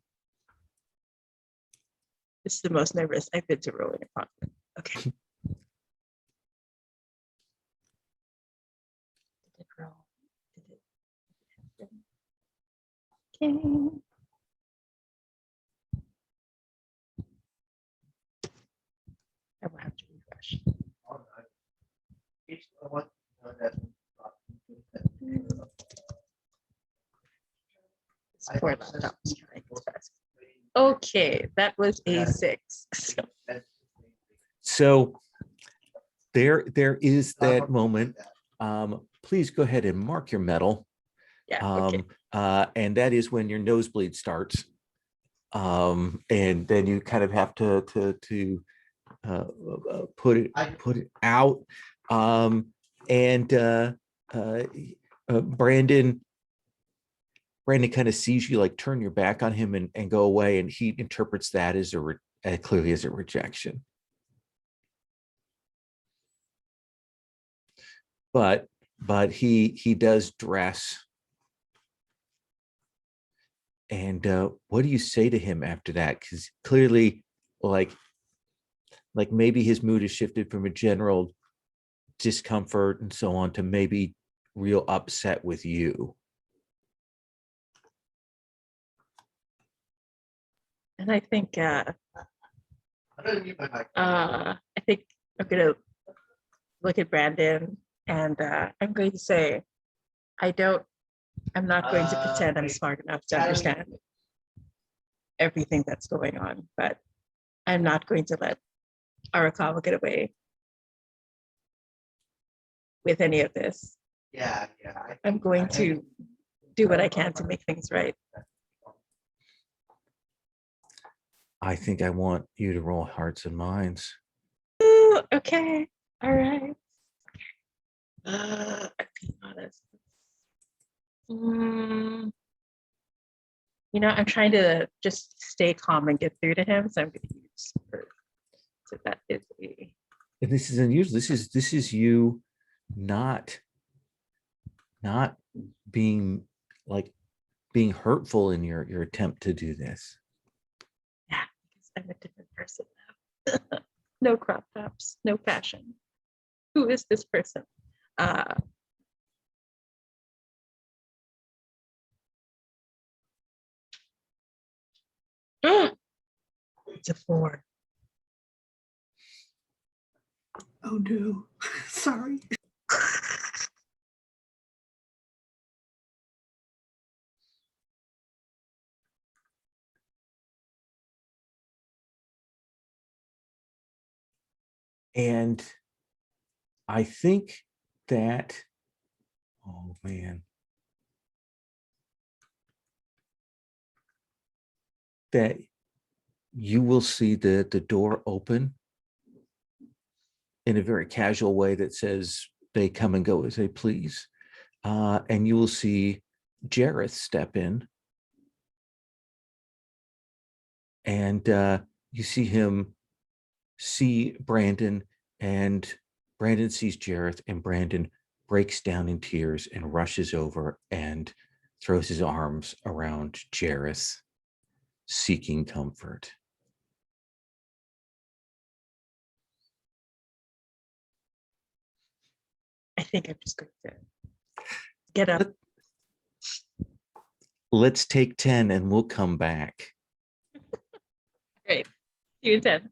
This is the most nervous I've been to rolling a conflict. Okay. Did it roll? Did it happen? Okay. I will have to refresh. This poor laptop is trying its best. Okay, that was a 6. So there is that moment. Please go ahead and mark your medal. Yeah. Okay. And that is when your nosebleed starts. And then you kind of have to put it out. Brandon kind of sees you like turn your back on him and go away, and he interprets that as clearly as a rejection. But he does dress. And what do you say to him after that? Because clearly, like maybe his mood has shifted from a general discomfort and so on to maybe real upset with you. And I think I'm gonna look at Brandon and I'm going to say, I'm not going to pretend I'm smart enough to understand everything that's going on, but I'm not going to let Arakawa get away with any of this. I'm going to do what I can to make things right. I think I want you to roll hearts and minds. Ooh, okay. All right. I'm being honest. I'm trying to just stay calm and get through to him. So I'm going to use for. So that is a. And this is unusual. This is you not being like being hurtful in your attempt to do this? Yeah, because I'm a different person now. No crop tops, no fashion. Who is this person? Uh, it's a 4. Oh no, sorry. And I think that, oh man, that you will see the door open in a very casual way that says they come and go as they please. And you will see Jareth step in, and you see him see Brandon, and Brandon sees Jareth, and Brandon breaks down in tears and rushes over and throws his arms around Jareth, seeking comfort. I think I'm just going to get up. Let's take 10 and we'll come back. Great. See you in 10.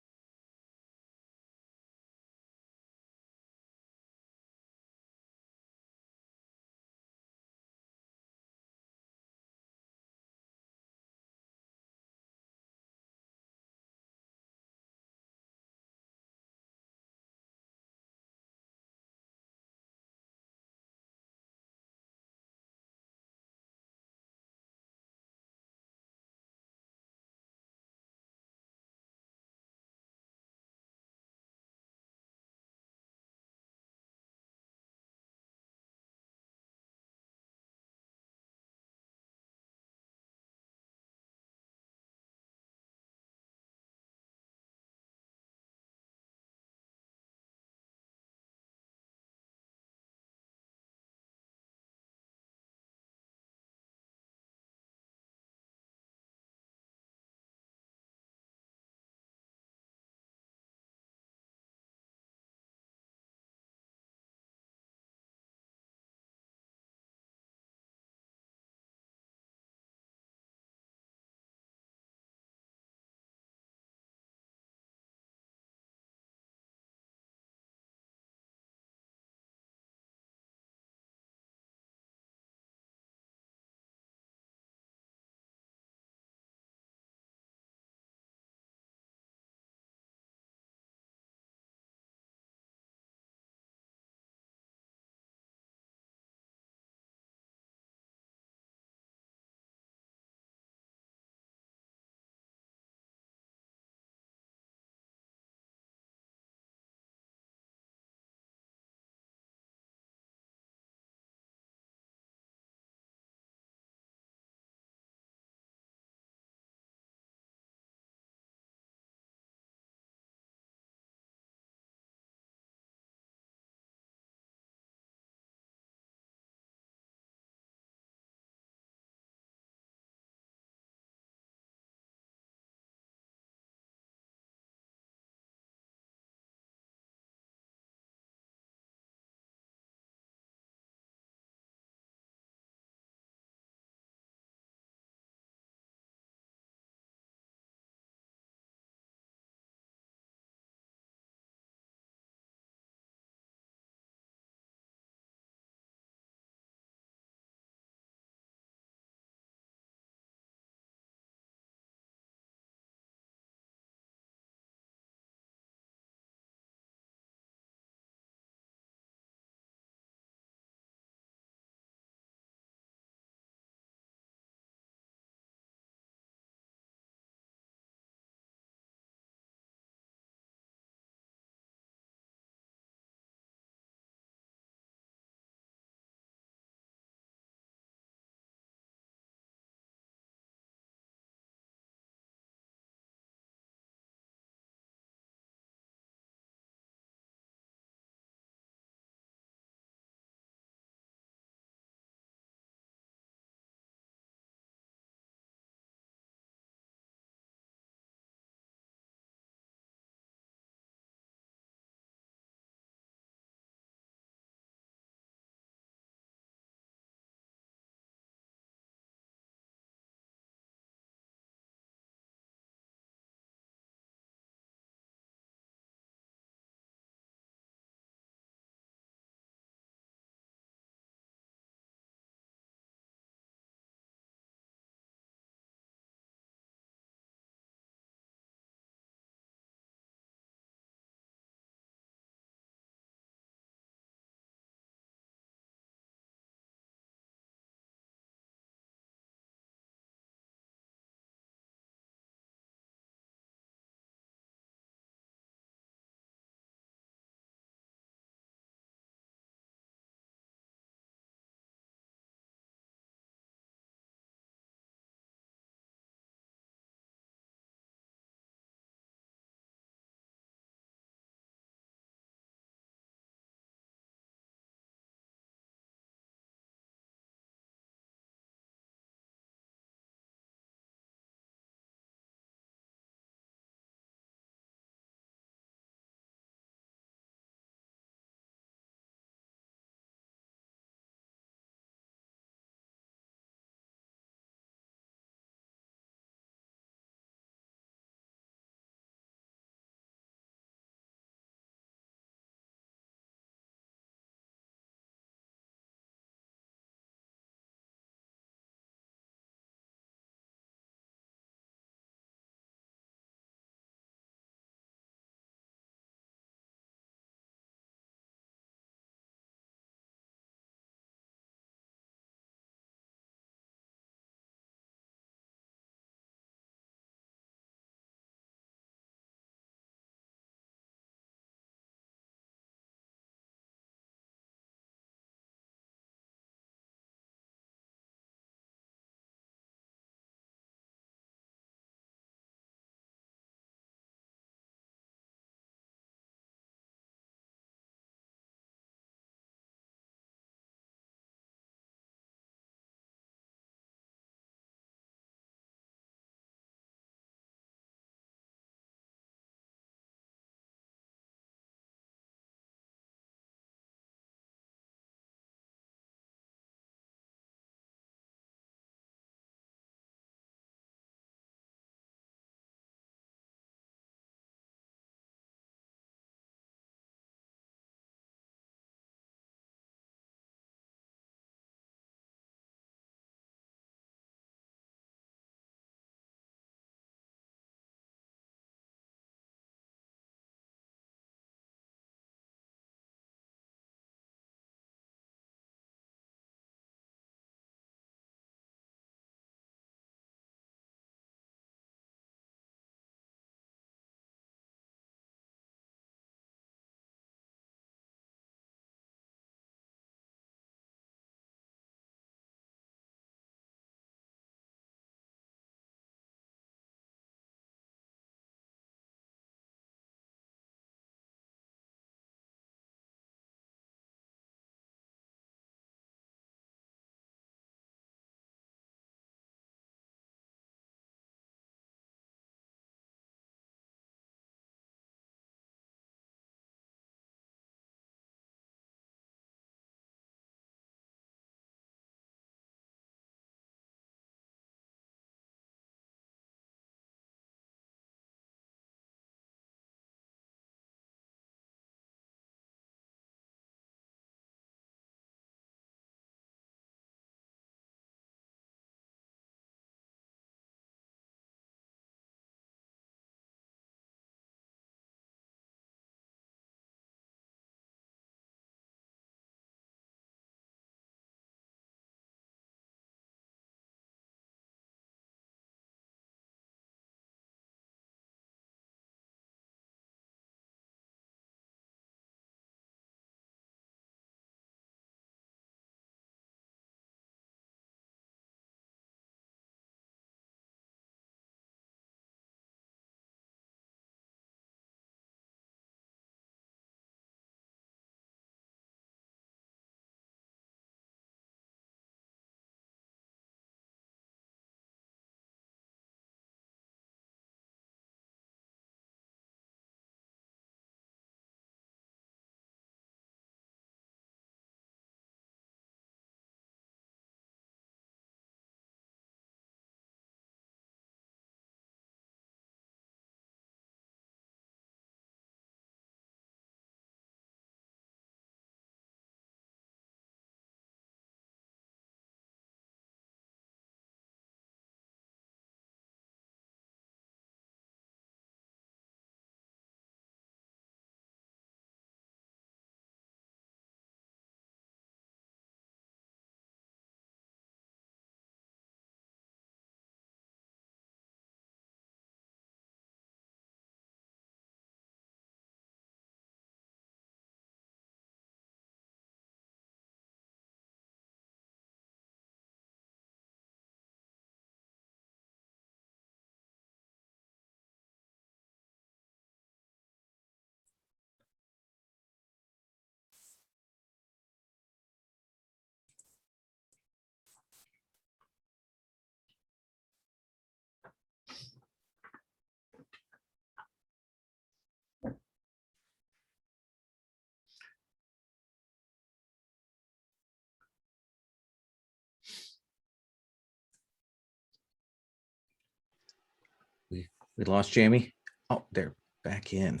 We lost Jamie. Oh, they're back in.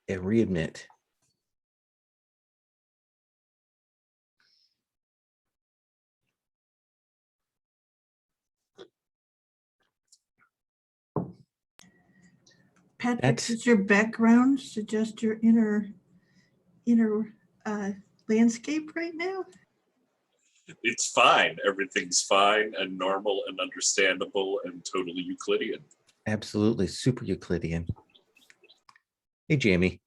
And readmit. Patrick, That's- does your background suggest your inner landscape right now? It's fine. Everything's fine and normal and understandable and totally Euclidean. absolutely super Euclidean. Hey, Jamie.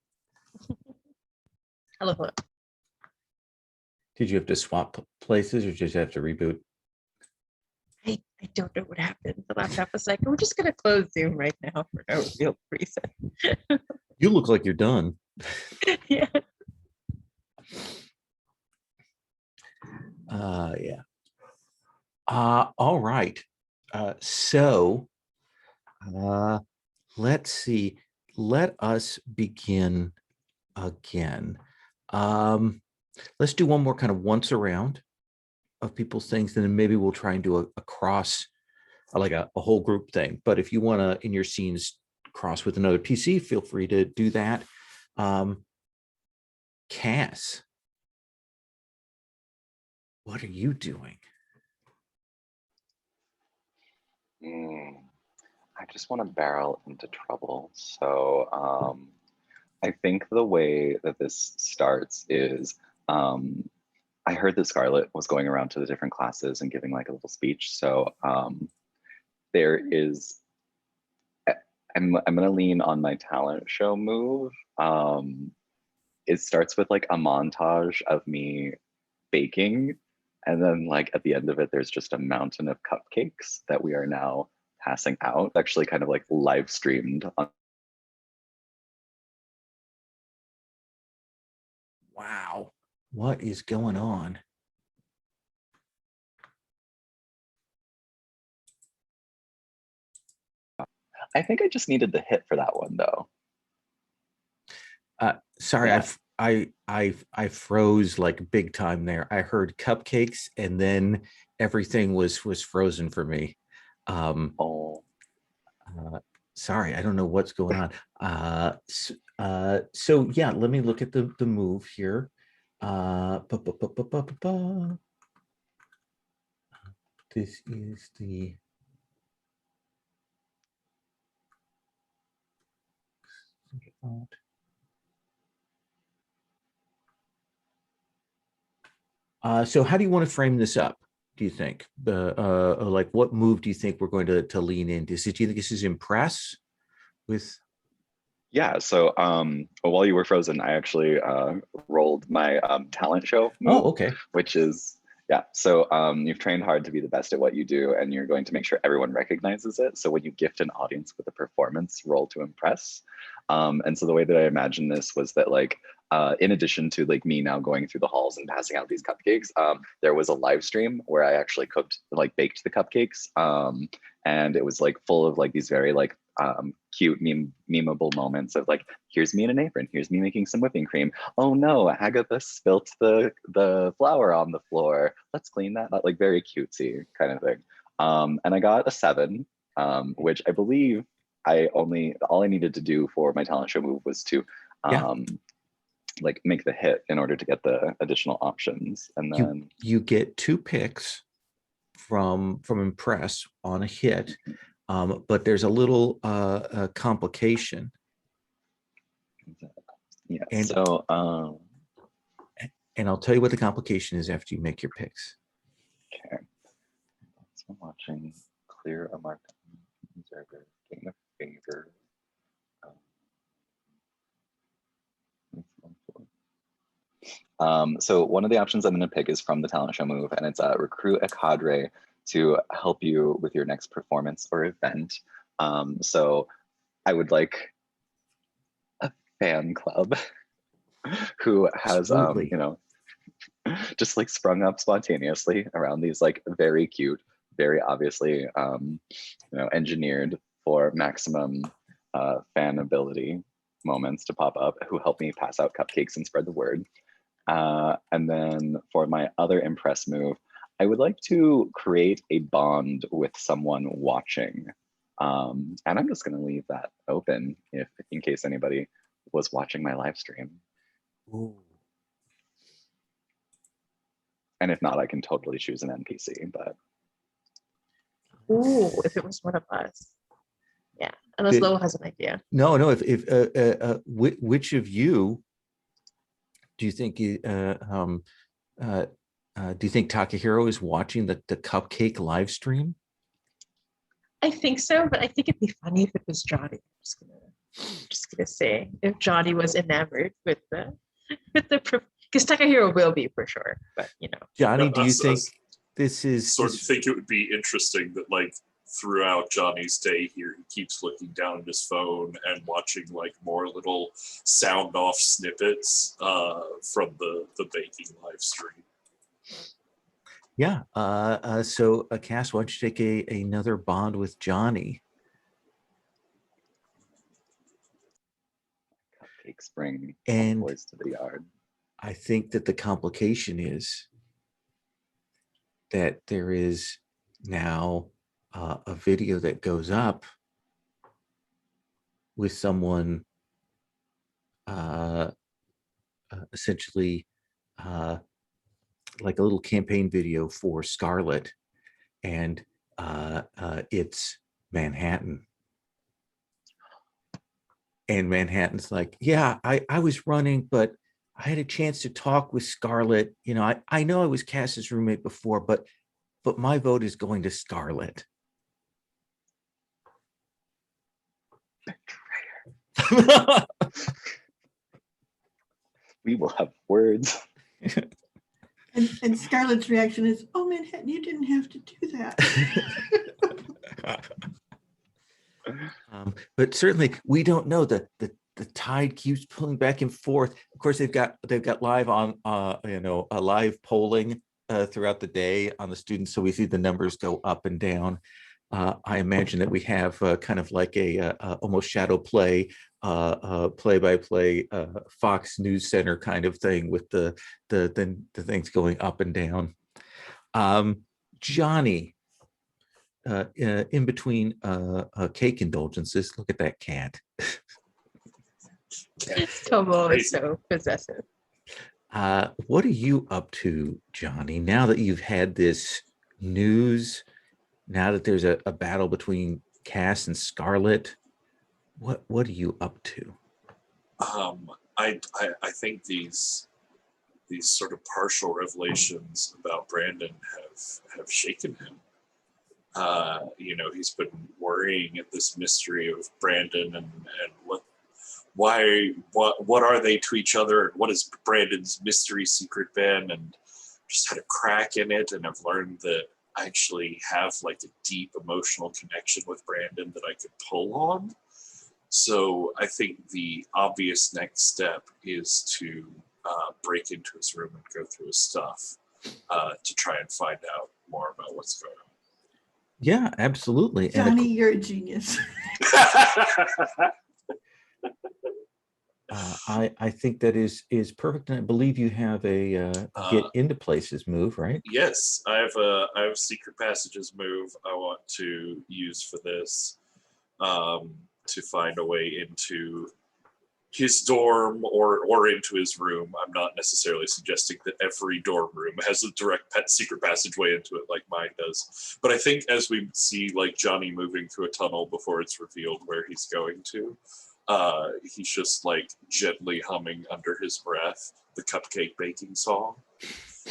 Hello, hello. Did you have to swap places or just have to reboot? I don't know what happened. The laptop was like, we're just going to close Zoom right now for no real reason. You look like you're done. Yeah. Yeah. All right. So let's see. Let us begin again. Let's do one more kind of once around of people's things, and then maybe we'll try and do a cross, like a whole group thing. But if you want to, in your scenes, cross with another PC, feel free to do that. Cass, what are you doing? I just want to barrel into trouble. So I think the way that this starts is I heard that Scarlett was going around to the different classes and giving like a little speech. So there is, I'm gonna lean on my talent show move. It starts with like a montage of me baking, and then like at the end of it, there's just a mountain of cupcakes that we are now passing out. Actually, kind of like live streamed on. Wow, what is going on? I think I just needed the hit for that one though. Sorry, Yeah. I froze like big time there. I heard cupcakes and then everything was frozen for me. Oh, Sorry, I don't know what's going on. So yeah, let me look at the move here. This is the so how do you want to frame this up, do you think? Like what move do you think we're going to lean into? Do you think this is impress with? yeah. So while you were frozen, I actually rolled my talent show move, Oh, okay. which is, yeah. So you've trained hard to be the best at what you do, and you're going to make sure everyone recognizes it. So when you gift an audience with a performance, roll to impress. And so the way that I imagined this was that like, in addition to like me now going through the halls and passing out these cupcakes, there was a live stream where I actually baked the cupcakes. And it was like full of like these very like cute memeable moments of like, here's me in an apron, here's me making some whipping cream. Oh no, Agatha spilt the flour on the floor. Let's clean that up, like very cutesy kind of thing. And I got a 7, which I believe all I needed to do for my talent show move was to like make the hit in order to get the additional options. And then you get 2 picks from impress on a hit, but there's a little complication. Yeah. And, so and I'll tell you what the complication is after you make your picks. okay. So I'm watching clear a marked observer, gain a favor. So one of the options I'm going to pick is from the talent show move, and it's recruit a cadre to help you with your next performance or event. So I would like a fan club who has, you know, just like sprung up spontaneously around these like very cute, very obviously, you know, engineered for maximum fan ability moments to pop up, who help me pass out cupcakes and spread the word. And then for my other impress move, I would like to create a bond with someone watching. And I'm just going to leave that open if in case anybody was watching my live stream. Ooh. And if not, I can totally choose an NPC, but Ooh, if it was one of us. Yeah, unless Did- Lowell has an idea. No, which of you do you think do you think Takahiro is watching the cupcake live stream? I think so, but I think it'd be funny if it was Johnny. Just gonna say if Johnny was enamored with the because Takahiro will be for sure, but you know. Johnny, Yeah, do you think this is Sort of think it would be interesting that like throughout Johnny's day here, he keeps looking down at his phone and watching like more little sound off snippets from the baking live stream. Yeah. So, Cass, why don't you take another bond with Johnny? cupcakes bring And boys to the yard. I think that the complication is that there is now a video that goes up with someone essentially like a little campaign video for Scarlet, and it's Manhattan. And Manhattan's like, yeah, I was running, but I had a chance to talk with Scarlet. You know, I know I was Cass's roommate before, but my vote is going to Scarlet. We will have words. And Scarlett's reaction is, oh, Manhattan, you didn't have to do that. But certainly we don't know. The tide keeps pulling back and forth. Of course, they've got live on a live polling throughout the day on the students, so we see the numbers go up and down. I imagine that we have kind of like a almost shadow play, play-by-play Fox News Center kind of thing with the things going up and down. Johnny, in between cake indulgences, look at that cat. Tomo is so possessive. What are you up to, Johnny, now that you've had this news? Now that there's a battle between Cass and Scarlet, what are you up to? I think these sort of partial revelations about Brandon have shaken him. He's been worrying at this mystery of Brandon and what are they to each other, and what has Brandon's mystery secret been, and just had a crack in it, and I've learned that I actually have like a deep emotional connection with Brandon that I could pull on. So I think the obvious next step is to break into his room and go through his stuff to try and find out more about what's going on. Yeah, absolutely. Johnny, you're a genius. I think that is perfect, and I believe you have a get into places move, right? Yes, I have a secret passages move I want to use for this, to find a way into his dorm or into his room. I'm not necessarily suggesting that every dorm room has a direct secret passageway into it like mine does, but I think as we see like Johnny moving through a tunnel before it's revealed where he's going to, he's just like gently humming under his breath the cupcake baking song.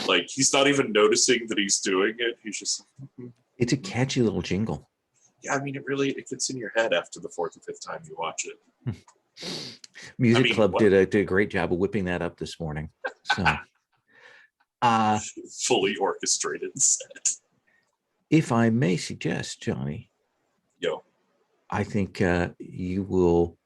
Like he's not even noticing that he's doing it. He's just It's a catchy little jingle. Yeah, I mean, it gets in your head after the fourth or fifth time you watch it. Music Club did a great job of whipping that up this morning. So fully orchestrated set. If I may suggest, Johnny, I think you will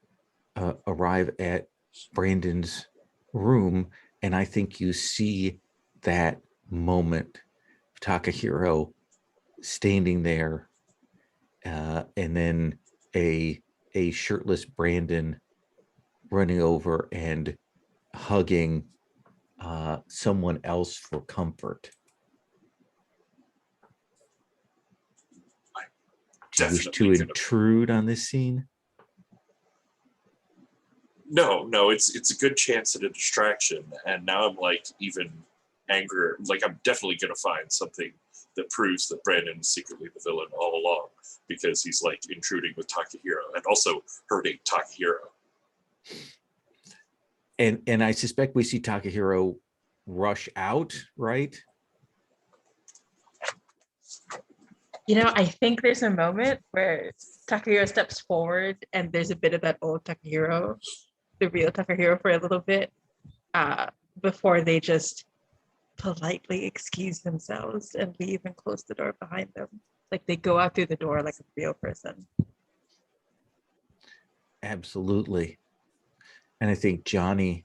arrive at Brandon's room, and I think you see that moment of Takahiro standing there, and then a shirtless Brandon running over and hugging someone else for comfort. Do you wish to definitely gonna. intrude on this scene? No, it's a good chance at a distraction, and now I'm like even angrier. Like I'm definitely gonna find something that proves that Brandon is secretly the villain all along, because he's like intruding with Takahiro and also hurting Takahiro. And I suspect we see Takahiro rush out, right? You know, I think there's a moment where Takahiro steps forward and there's a bit of that old Takahiro, the real Takahiro for a little bit, before they just politely excuse themselves and leave and close the door behind them. Like they go out through the door like a real person. Absolutely. And I think Johnny,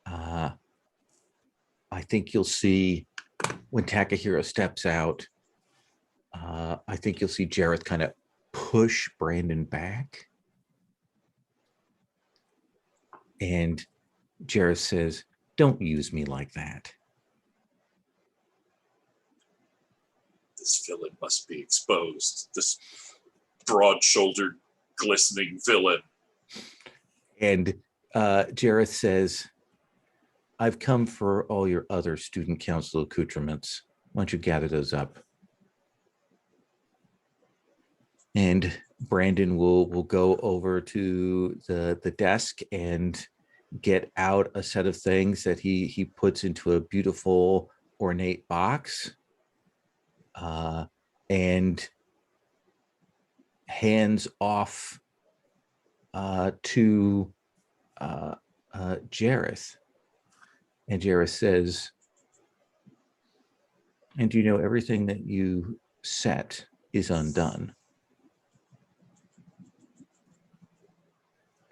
I think you'll see when Takahiro steps out, I think you'll see Jareth kind of push Brandon back. And Jareth says, "Don't use me like that." This villain must be exposed. This broad-shouldered, glistening villain. And Jareth says, "I've come for all your other student council accoutrements. Why don't you gather those up?" And Brandon will go over to the desk and get out a set of things that he puts into a beautiful ornate box, and hands off to Jareth. And Jareth says, "And you know, everything that you set is undone."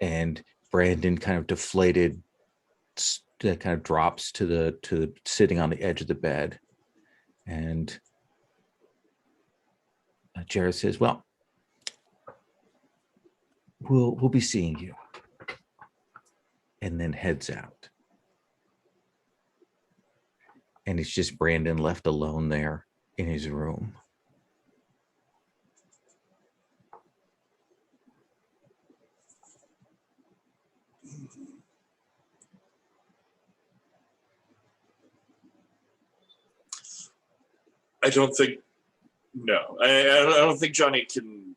And Brandon, kind of deflated, kind of drops to sitting on the edge of the bed. And Jareth says, "Well, we'll be seeing you." And then heads out. And it's just Brandon left alone there in his room. I don't think. No, I don't think Johnny can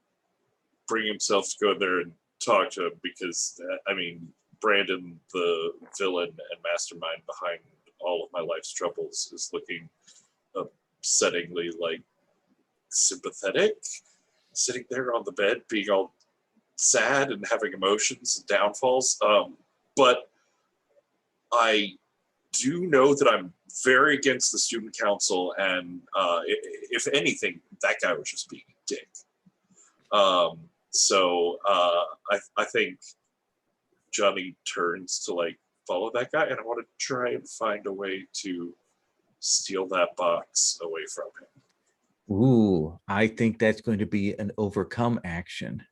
bring himself to go there and talk to him because, I mean, Brandon, the villain and mastermind behind all of my life's troubles, is looking upsettingly like sympathetic, sitting there on the bed, being all sad and having emotions and downfalls. But I do know that I'm very against the student council, and if anything, that guy was just being a dick. So I think Johnny turns to like follow that guy, and I want to try and find a way to steal that box away from him. Ooh, I think that's going to be an overcome action.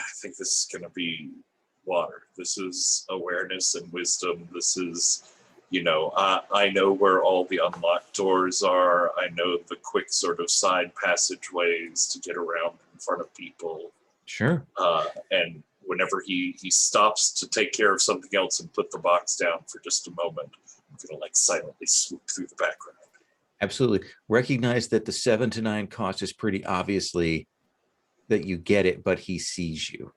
I think this is going to be water. This is awareness and wisdom. This is, you know, I know where all the unlocked doors are. I know the quick sort of side passageways to get around in front of people. Sure. And whenever he stops to take care of something else and put the box down for just a moment, I'm going to like silently swoop through the background. Absolutely. Recognize that the 7 to 9 cost is pretty obviously that you get it, but he sees you.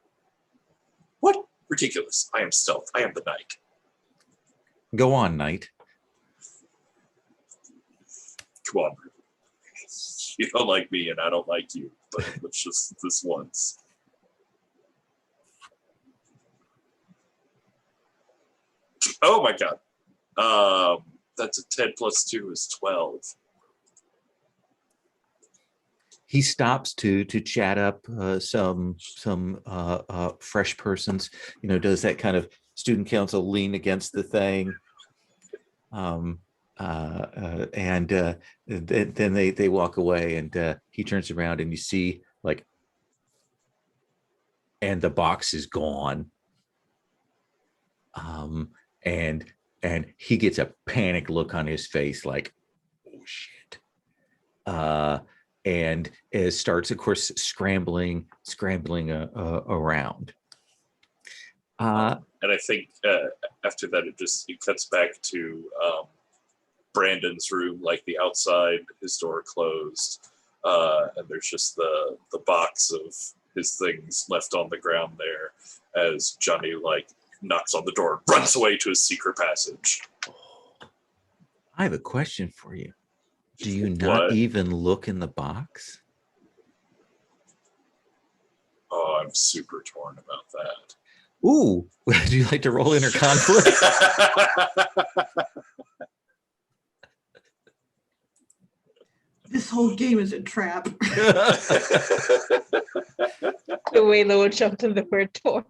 What? Ridiculous. I am stealth. I am the knight. Go on, Knight. Come on. You don't like me and I don't like you, but let's just this once. Oh my god. That's a 10 plus 2 is 12. He stops to chat up some fresh persons. You know, does that kind of student council lean against the thing, and then they walk away, and he turns around and you see like, and the box is gone. And and he gets a panic look on his face like, oh shit. And it starts, of course, scrambling around. And I think after that, it cuts back to Brandon's room, like the outside, his door closed, and there's just the box of his things left on the ground there as Johnny like knocks on the door, runs away to his secret passage. I have a question for you. Do you not What? even look in the box? Oh, I'm super torn about that. Ooh, do you like to roll inner conflict? This whole game is a trap. The way Loa jumped in the word door.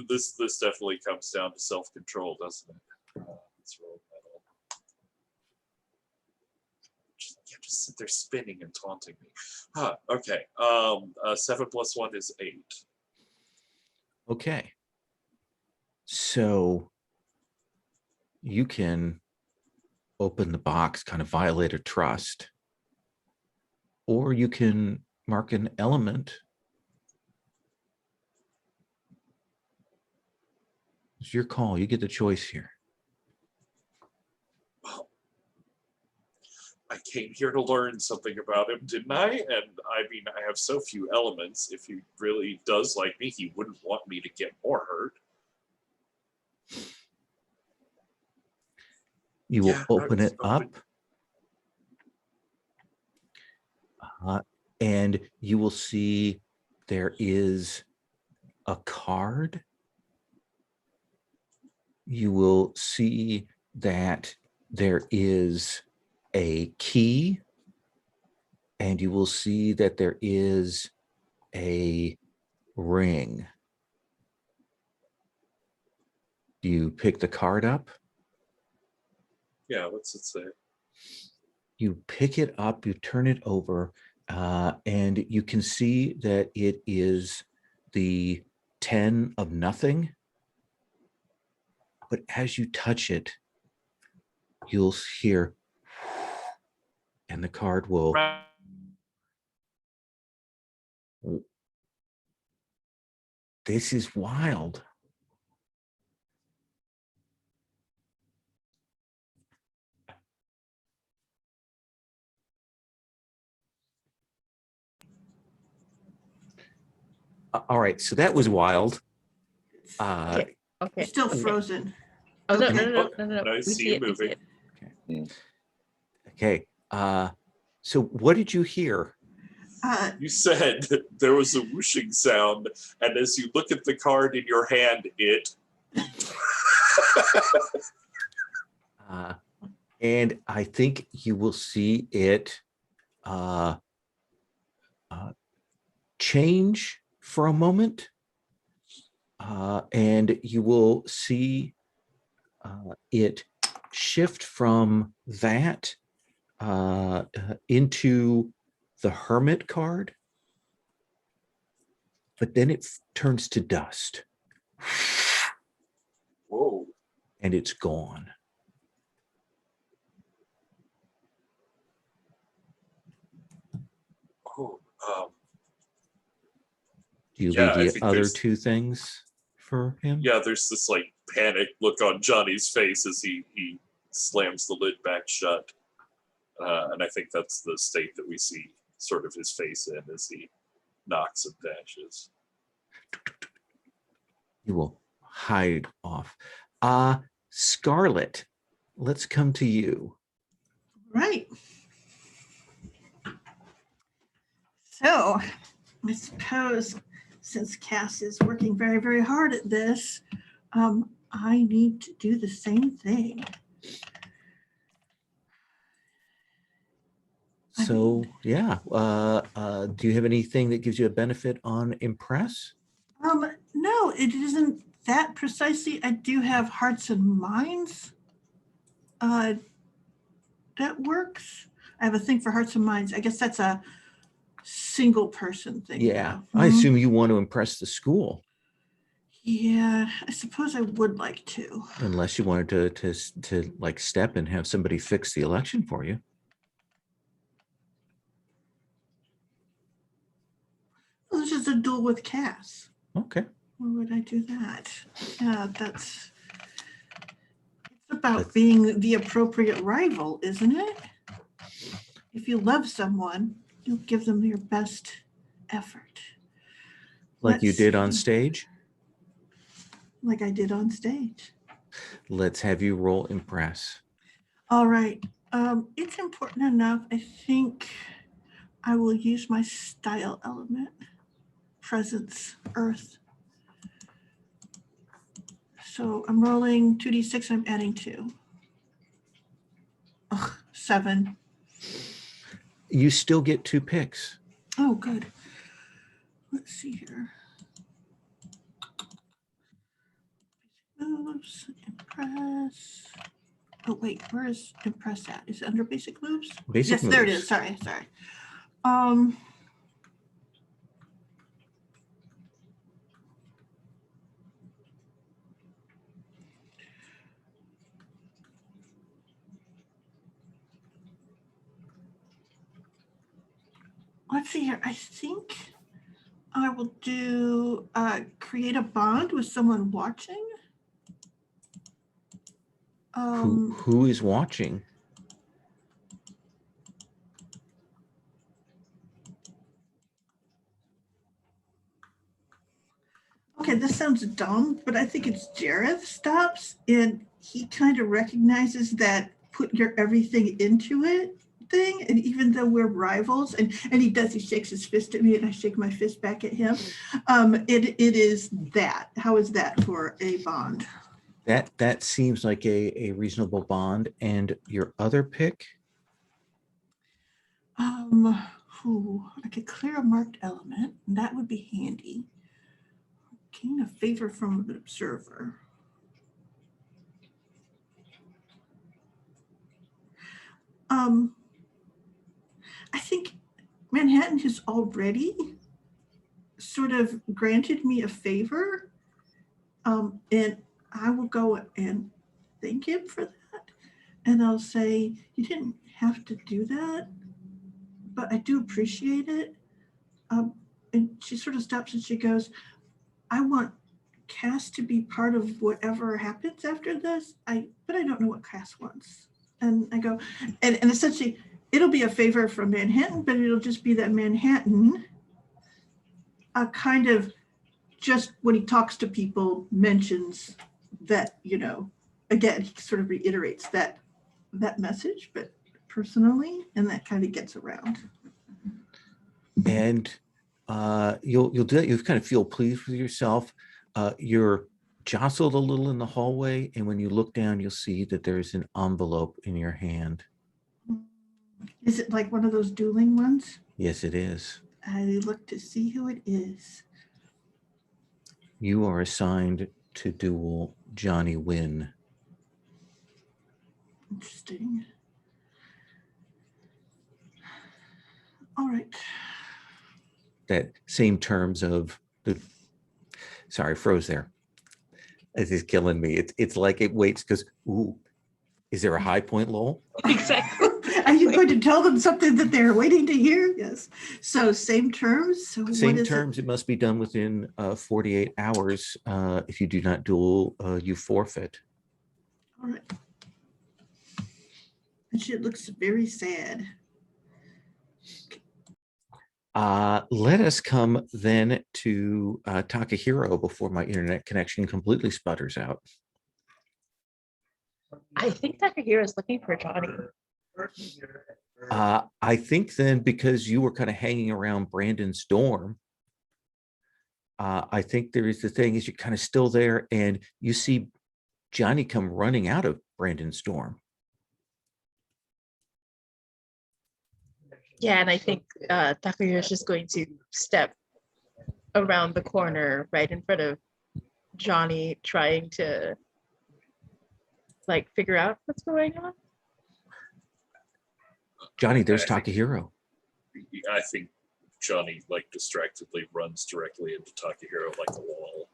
This definitely comes down to self-control, doesn't it? Let's roll that. Just sit there spinning and taunting me. Okay. 7 + 1 is 8. Okay. So you can open the box, kind of violate a trust, or you can mark an element. It's your call. You get the choice here. Well, I came here to learn something about him, didn't I? And I mean, I have so few elements. If he really does like me, he wouldn't want me to get more hurt. You will open it up, and you will see there is a card. You will see that there is a key, and you will see that there is a ring. Do you pick the card up? Yeah, what's it say? You pick it up, you turn it over, and you can see that it is the 10 of nothing. But as you touch it, you'll hear, and the card will. This is wild. All right, so that was wild. Okay. It's still frozen. Oh no, Okay. no. I We see see it it. We see moving. it. Okay. So what did you hear? You said there was a whooshing sound, and as you look at the card in your hand, it. And I think you will see it change for a moment, and you will see it shift from that into the Hermit card, but then it turns to dust. Whoa. And it's gone. Oh, Do you Yeah, I leave think the other there's- two things for him? yeah, there's this like panic look on Johnny's face as he slams the lid back shut. And I think that's the state that we see sort of his face in as he knocks and dashes. You will hide off. Scarlet, let's come to you. Right. So I suppose since Cass is working very, very hard at this, I need to do the same thing. So yeah, do you have anything that gives you a benefit on impress? No, it isn't that precisely. I do have hearts and minds. That works. I have a thing for hearts and minds. I guess that's a single person thing. Yeah, though. I assume you want to impress the school. Yeah, I suppose I would like to. Unless you wanted to like step and have somebody fix the election for you. Well, this is a duel with Cass. Okay. Why would I do that? Yeah, it's about Let's- being the appropriate rival, isn't it? If you love someone, you'll give them your best effort. Like you Let's did on see. stage. Like I did on stage. Let's have you roll impress. All right. It's important enough. I think I will use my style element. Presence, earth. So I'm rolling 2d6, I'm adding 2. Ugh, 7. You still get 2 picks. Oh, good. Let's see here. Moves, impress. Oh, wait, where is impress at? Is it under basic moves? Basic Yes, there it moves. is. Sorry. Um, let's see here. I think I will do create a bond with someone watching. Who is watching? Okay, this sounds dumb, but I think it's Jareth stops and he kind of recognizes that put your everything into it thing. And even though we're rivals, and he shakes his fist at me and I shake my fist back at him. It is that. How is that for a bond? That seems like a reasonable bond. And your other pick? I could clear a marked element, and that would be handy. Gain a favor from an observer. I think Manhattan has already sort of granted me a favor, and I will go and thank him for that. And I'll say, you didn't have to do that, but I do appreciate it. And she sort of stops and she goes, I want Cass to be part of whatever happens after this. But I don't know what Cass wants. And I go, and essentially it'll be a favor from Manhattan, but it'll just be that Manhattan kind of just when he talks to people mentions that, again, he sort of reiterates that message, but personally, and that kind of gets around. And you'll do that. You kind of feel pleased with yourself. You're jostled a little in the hallway, and when you look down, you'll see that there's an envelope in your hand. Is it like one of those dueling ones? Yes, it is. I look to see who it is. You are assigned to duel Johnny Wynn. Interesting. All right. That same terms of the. Sorry, froze there. This is killing me. It's like it waits because, ooh, is there a high point, Lowell? Exactly. Are you going to tell them something that they're waiting to hear? Yes. So same terms. So Same what is terms. It must be done within 48 hours. If you do not duel, you forfeit. All right. And she looks very sad. Let us come then to Takahiro before my internet connection completely sputters out. I think Takahiro is looking for Johnny. I think then because you were kind of hanging around Brandon's dorm, I think there is the thing is you're kind of still there and you see Johnny come running out of Brandon's dorm. Yeah, and I think Takahiro is just going to step around the corner right in front of Johnny, trying to like figure out what's going on. Johnny, there's Takahiro. I think Johnny like distractedly runs directly into Takahiro like a wall.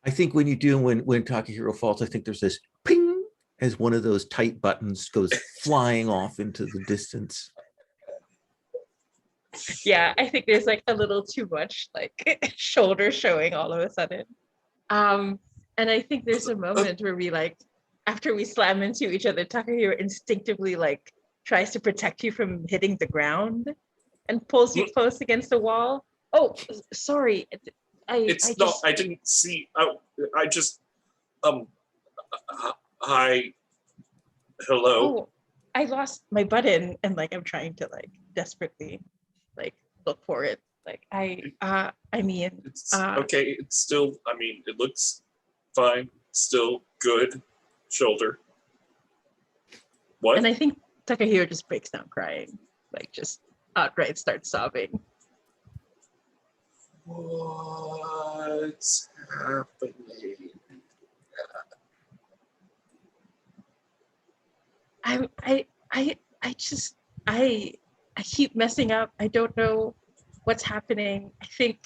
I think when you do, when Takahiro falls, I think there's this ping as one of those tight buttons goes flying off into the distance. Yeah, I think there's like a little too much like shoulder showing all of a sudden. And I think there's a moment where we like, after we slam into each other, Takahiro instinctively like tries to protect you from hitting the ground and pulls you close against the wall. Oh, sorry. I didn't see. I just. Hi. Hello. Oh, I lost my button and like I'm trying to like desperately like look for it. Like I mean It's okay. It's still. I mean, it looks fine. Still good. Shoulder. What? and I think Takahiro just breaks down crying, like just outright starts sobbing. What's happening? I keep messing up. I don't know what's happening. I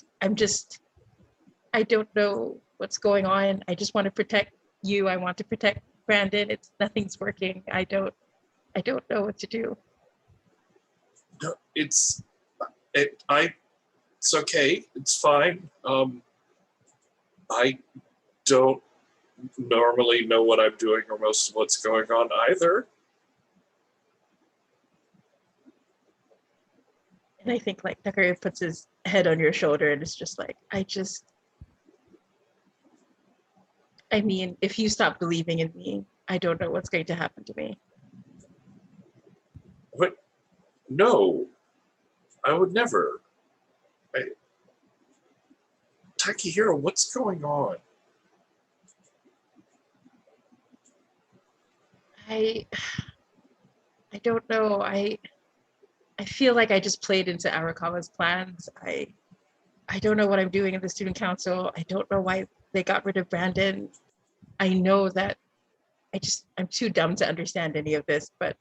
don't know what's going on. I just want to protect you. I want to protect Brandon. Nothing's working. I don't know what to do. No, it's okay. It's fine. I don't normally know what I'm doing or most of what's going on either. And I think like Takahiro puts his head on your shoulder and it's just like, I mean, if you stop believing in me, I don't know what's going to happen to me. What? No, I would never. Takahiro, what's going on? I don't know. I feel like I just played into Arakawa's plans. I don't know what I'm doing in the student council. I don't know why they got rid of Brandon. I know that I'm too dumb to understand any of this, but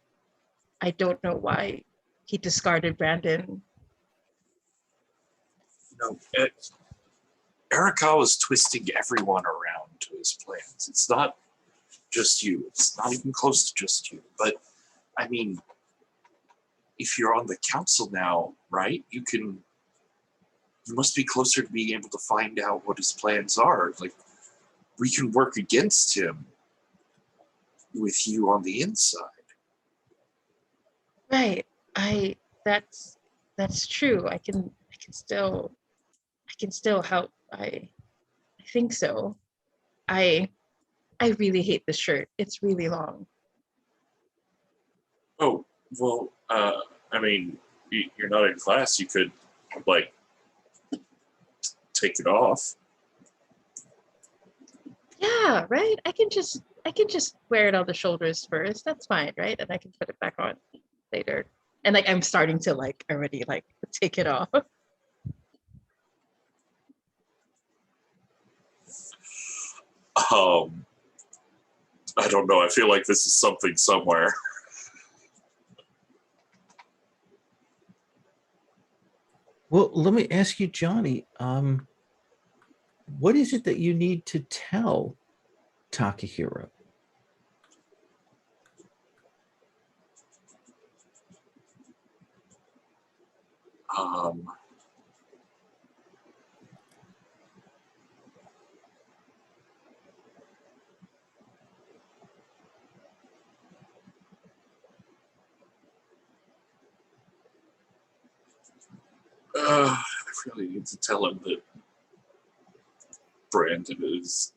I don't know why he discarded Brandon. No, Arakawa's twisting everyone around to his plans. It's not just you. It's not even close to just you. But, I mean, if you're on the council now, right, you must be closer to being able to find out what his plans are. Like, we can work against him with you on the inside. Right. That's true. I can still help. I think so. I really hate this shirt. It's really long. Oh, well, I mean, you're not in class. You could, like, take it off. Yeah, right. I can just wear it on the shoulders first. That's fine, right? And I can put it back on later. And like I'm starting to like already like take it off. I don't know. I feel like this is something somewhere. Well, let me ask you, Johnny, what is it that you need to tell Takahiro? I really need to tell him that Brandon is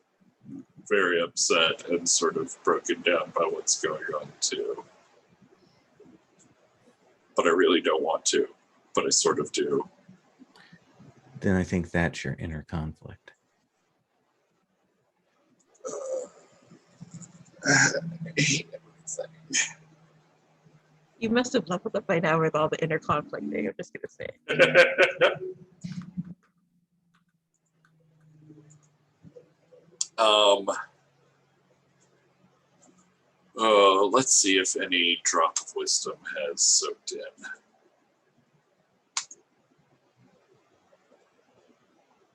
very upset and sort of broken down by what's going on too. But I really don't want to, but I sort of do. Then I think that's your inner conflict. You must have leveled up by now with all the inner conflict thing, I'm just gonna say. Let's see if any drop of wisdom has soaked in.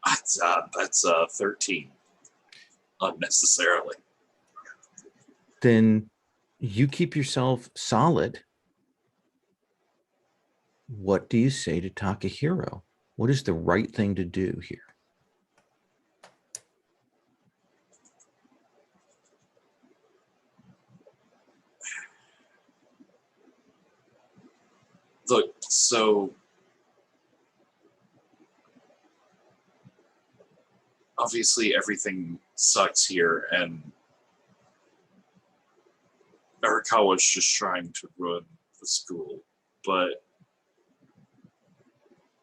That's 13 unnecessarily. Then you keep yourself solid. What do you say to Takahiro? What is the right thing to do here? Look, so obviously everything sucks here, and Arakawa's just trying to ruin the school, but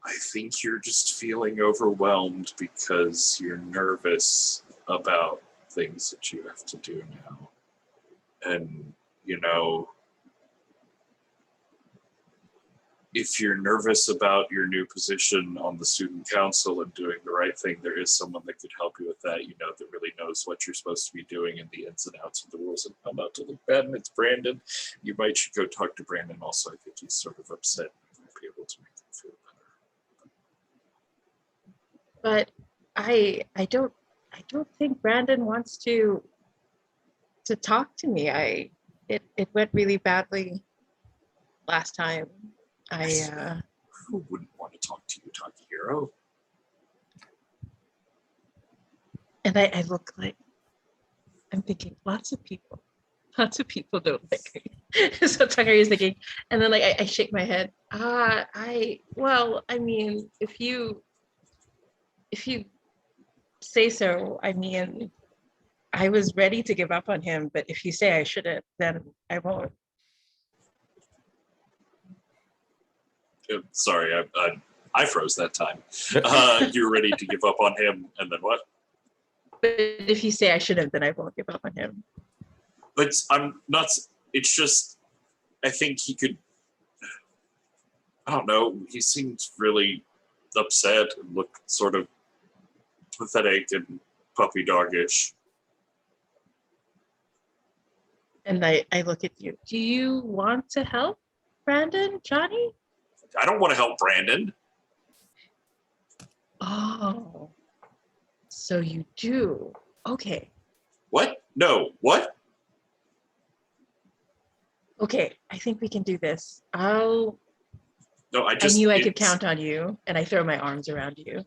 I think you're just feeling overwhelmed because you're nervous about things that you have to do now. And, you know, if you're nervous about your new position on the student council and doing the right thing, there is someone that could help you with that, you know, that really knows what you're supposed to be doing and the ins and outs of the rules and how not to look bad, and it's Brandon. You might should go talk to Brandon also. I think he's sort of upset and might be able to make him feel better. But I don't think Brandon wants to talk to me. It went really badly last time. Who wouldn't want to talk to you, Takahiro? And I look like I'm thinking lots of people don't like me. So Takehiro's thinking, and then like I shake my head. Well, I mean, if you say so, I mean, I was ready to give up on him, but if you say I shouldn't, then I won't. Sorry, I froze that time. You were ready to give up on him, and then what? But if you say I shouldn't, then I won't give up on him. But I'm not. It's just, I think he could. I don't know. He seemed really upset and looked sort of pathetic and puppy doggish. And I look at you. Do you want to help Brandon, Johnny? I don't want to help Brandon. Oh, so you do. Okay. What? No. What? Okay, I think we can do this. No, I knew I could count on you, and I throw my arms around you.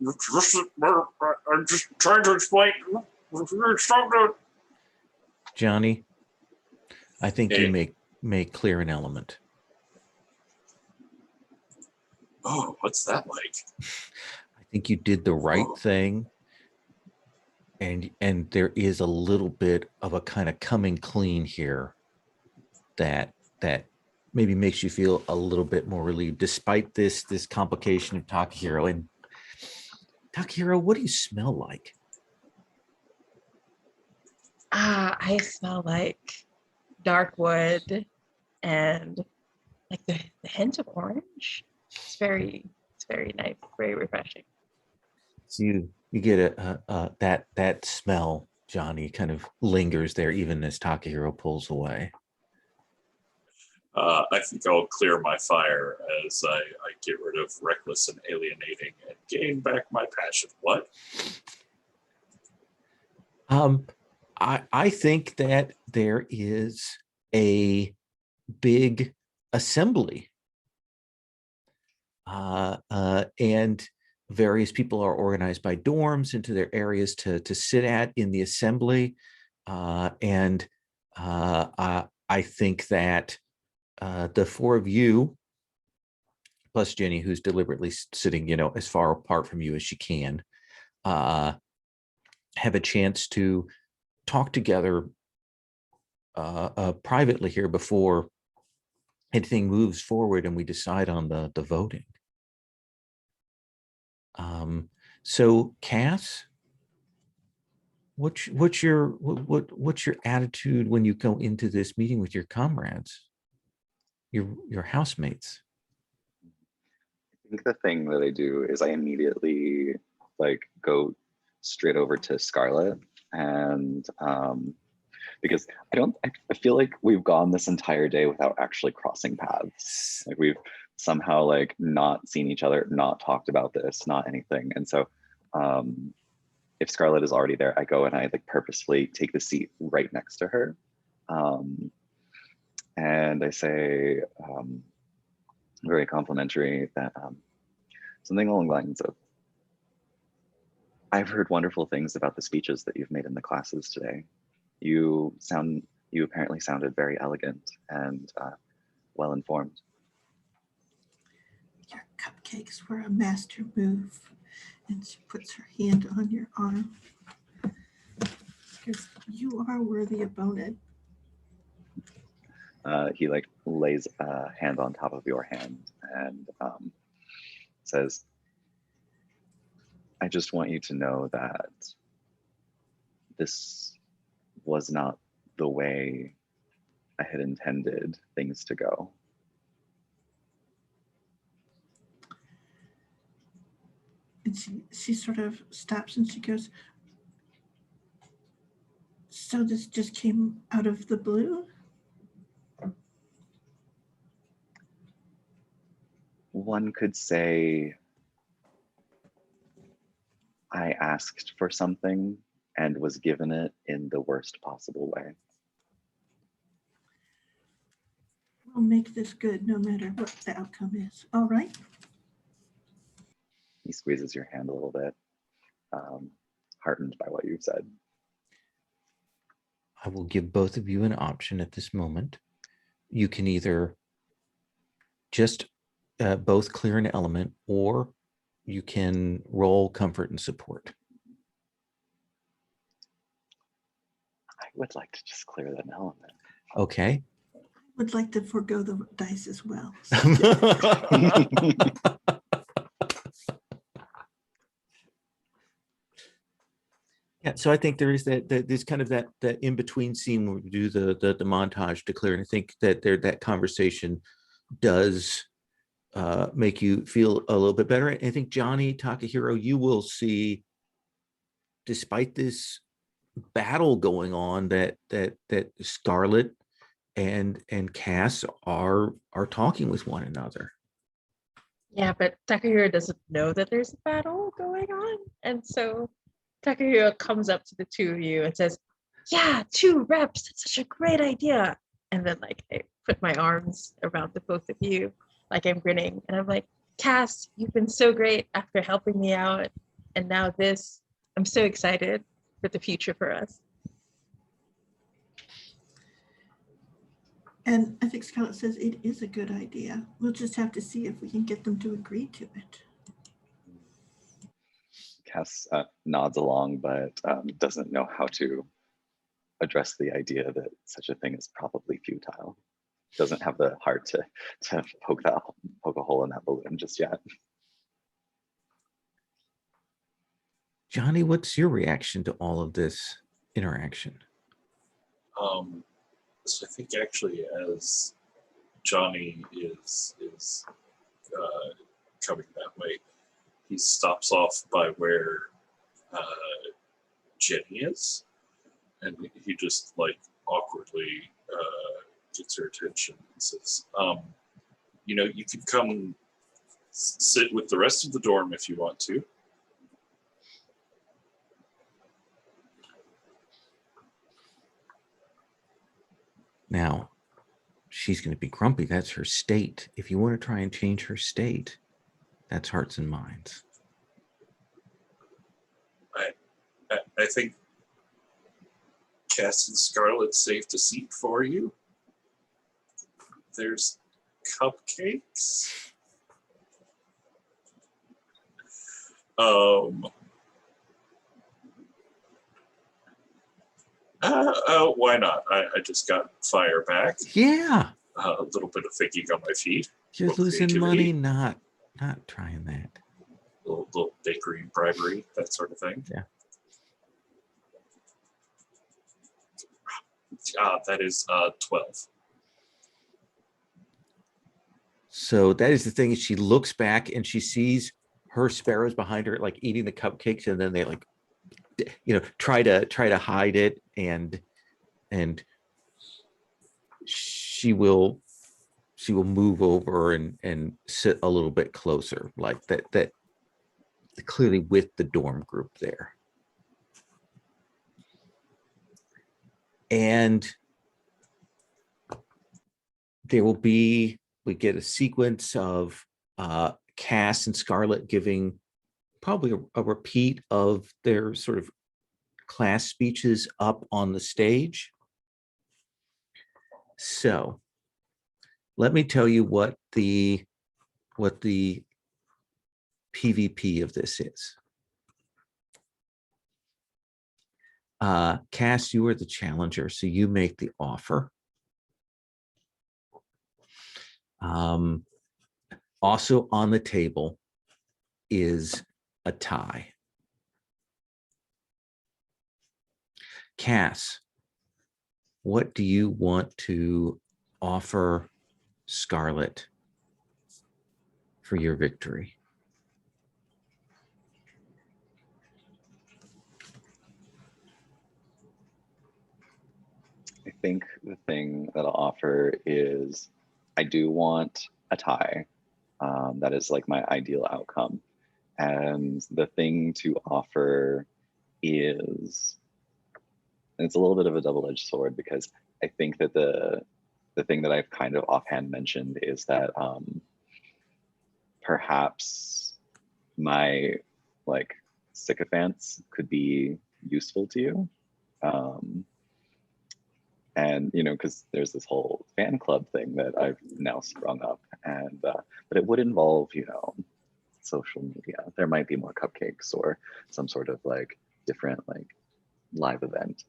I'm just trying to explain. Johnny, I think Hey. you make clear an element. Oh, what's that like? I think you did the right thing, and there is a little bit of a kind of coming clean here that maybe makes you feel a little bit more relieved, despite this complication of Takahiro. And Takahiro, what do you smell like? I smell like dark wood and like the hint of orange. It's very nice, very refreshing. So you get that smell, Johnny, kind of lingers there even as Takahiro pulls away. I think I'll clear my fire as I get rid of reckless and alienating and gain back my passion. What? I think that there is a big assembly, and various people are organized by dorms into their areas to sit at in the assembly, and I think that the four of you, plus Jenny, who's deliberately sitting, as far apart from you as she can, have a chance to talk together privately here before anything moves forward and we decide on the voting. So Cass, what's your attitude when you go into this meeting with your comrades, your housemates? I think the thing that I do is I immediately go straight over to Scarlett, and because I feel like we've gone this entire day without actually crossing paths. Like somehow like not seen each other, not talked about this, not anything. And so if Scarlett is already there, I go and I like purposefully take the seat right next to her. And I say, very complimentary, that something along the lines of, I've heard wonderful things about the speeches that you've made in the classes today. You apparently sounded very elegant and well-informed. Your cupcakes were a master move. And she puts her hand on your arm. Because you are worthy of bonus. He like lays a hand on top of your hand and says, I just want you to know that this was not the way I had intended things to go. And she sort of stops and she goes, so this just came out of the blue? One could say I asked for something and was given it in the worst possible way. We'll make this good no matter what the outcome is. All right? He squeezes your hand a little bit, heartened by what you've said. I will give both of you an option at this moment. You can either just both clear an element, or you can roll comfort and support. I would like to just clear that element. Okay. Would like to forego the dice as well. Yeah, so I think there is that there's kind of that in between scene where we do the montage to clear, and I think that that conversation does make you feel a little bit better. I think Johnny Takahiro, you will see, despite this battle going on, that Scarlett and Cass are talking with one another. Yeah, but Takahiro doesn't know that there's a battle going on. And so Takahiro comes up to the two of you and says, yeah, 2 reps, that's such a great idea. And then like I put my arms around the both of you, like I'm grinning. And I'm like, Cass, you've been so great after helping me out. And now this, I'm so excited for the future for us. And I think Scarlett says it is a good idea. We'll just have to see if we can get them to agree to it. Cass nods along, but doesn't know how to address the idea that such a thing is probably futile. Doesn't have the heart to poke a hole in that balloon just yet. Johnny, what's your reaction to all of this interaction? So I think actually, as Johnny is coming that way, he stops off by where Jenny is, and he just like awkwardly gets her attention and says, you know, you could come sit with the rest of the dorm if you want to. Now, she's going to be grumpy. That's her state. If you want to try and change her state, that's Hearts and Minds. I think Cass and Scarlett saved a seat for you. There's cupcakes. Why not? I just got fire back. Yeah. A little bit of thinking on my feet. Just Little losing creativity. money, not trying that. Little bakery bribery, that sort of thing. Yeah. That is 12. So that is the thing, is she looks back and she sees her sparrows behind her, like eating the cupcakes, and then they like, you know, try to hide it, and she will she will move over and sit a little bit closer, like that clearly with the dorm group there. And there will be, we get a sequence of Cass and Scarlett giving probably a repeat of their sort of class speeches up on the stage. So let me tell you what the PvP of this is. Cass, you are the challenger, so you make the offer. Also on the table is a tie. Cass, what do you want to offer Scarlett for your victory? I think the thing that I'll offer is I do want a tie. That is like my ideal outcome. And the thing to offer is, and it's a little bit of a double-edged sword, because I think that the thing that I've kind of offhand mentioned is that perhaps my like sycophants could be useful to you. And you know, because there's this whole fan club thing that I've now sprung up, and but it would involve, you know, social media. There might be more cupcakes or some sort of like different like live event.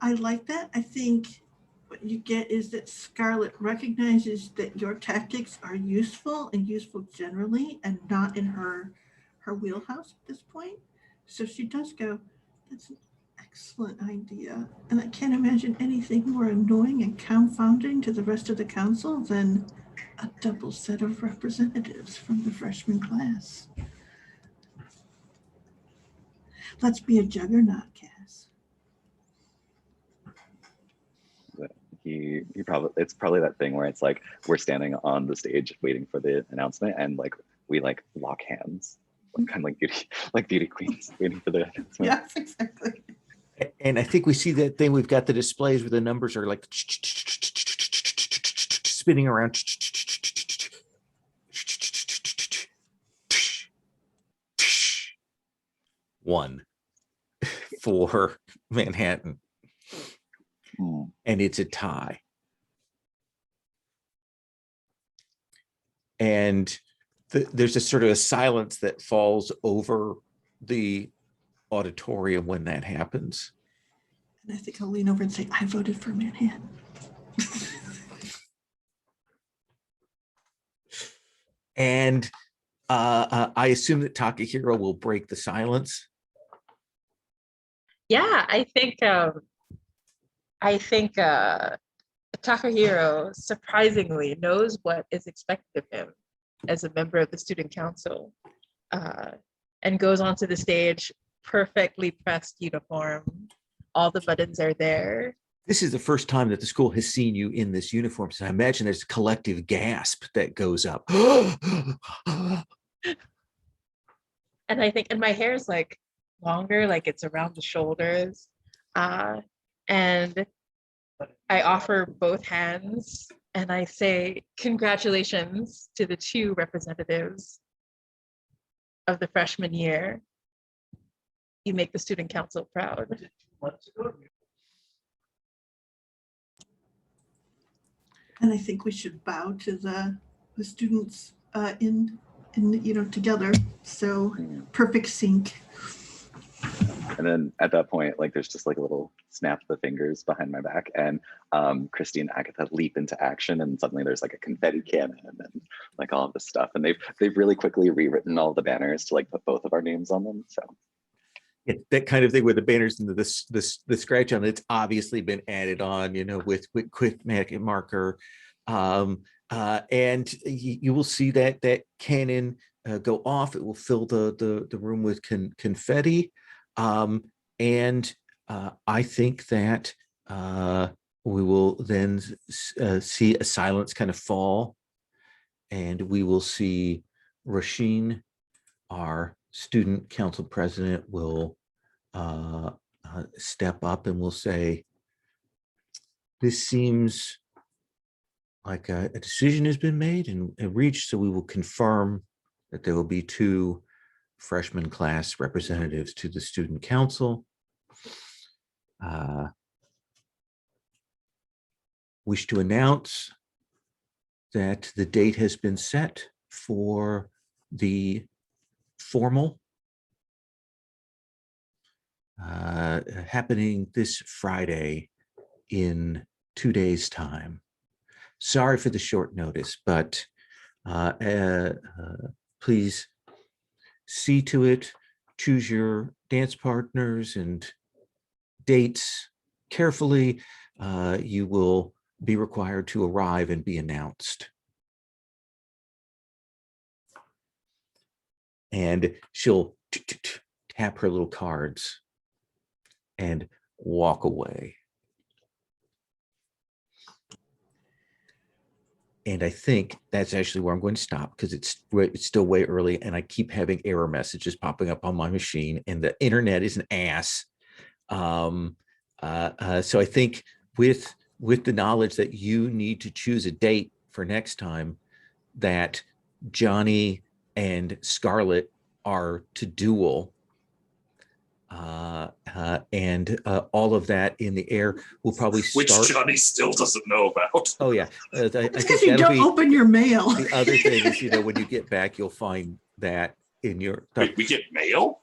I like that. I think what you get is that Scarlett recognizes that your tactics are useful and useful generally and not in her wheelhouse at this point. So she does go, that's an excellent idea. And I can't imagine anything more annoying and confounding to the rest of the council than a double set of representatives from the freshman class. Let's be a juggernaut, Cass. He probably, it's probably that thing where it's like we're standing on the stage waiting for the announcement, and like we like lock hands, like, kind of like beauty queens waiting for the announcement. Yes, exactly. And I think we see that thing. We've got the displays where the numbers are like spinning around. One for Manhattan. And it's a tie. And there's a sort of a silence that falls over the auditorium when that happens. And I think I'll lean over and say, I voted for Manhattan. And I assume that Takahiro will break the silence. Yeah, I think Takahiro surprisingly knows what is expected of him as a member of the student council, and goes onto the stage, perfectly pressed uniform. All the buttons are there. This is the first time that the school has seen you in this uniform. So I imagine there's a collective gasp that goes up. And I think, and my hair is like longer, like it's around the shoulders. And I offer both hands and I say, congratulations to the two representatives of the freshman year. You make the student council proud. And I think we should bow to the students in together. So perfect sync. And then at that point, like there's just like a little snap of the fingers behind my back, and Christy and Agatha leap into action, and suddenly there's like a confetti cannon and like all of this stuff. And they've really quickly rewritten all the banners to like put both of our names on them. So yeah, that kind of thing with the banners and the scratch on it's obviously been added on, with quick marker. And you will see that cannon go off, it will fill the room with confetti. And I think that we will then see a silence kind of fall, and we will see Rasheen, our student council president, will step up and will say, this seems like a decision has been made and reached, so we will confirm that there will be 2 freshman class representatives to the student council. Wish to announce that the date has been set for the formal happening this Friday in 2 days' time. Sorry for the short notice, but please see to it, choose your dance partners and dates carefully. You will be required to arrive and be announced. And she'll tap her little cards and walk away. And I think that's actually where I'm going to stop, because it's still way early and I keep having error messages popping up on my machine and the internet is an ass. So I think with the knowledge that you need to choose a date for next time, that Johnny and Scarlett are to duel, and all of that in the air will probably start. Which Johnny still doesn't know about. Oh yeah, I think Because you that'll don't be open your mail. the other thing is, when you get back, you'll find that in your. Wait, we get mail?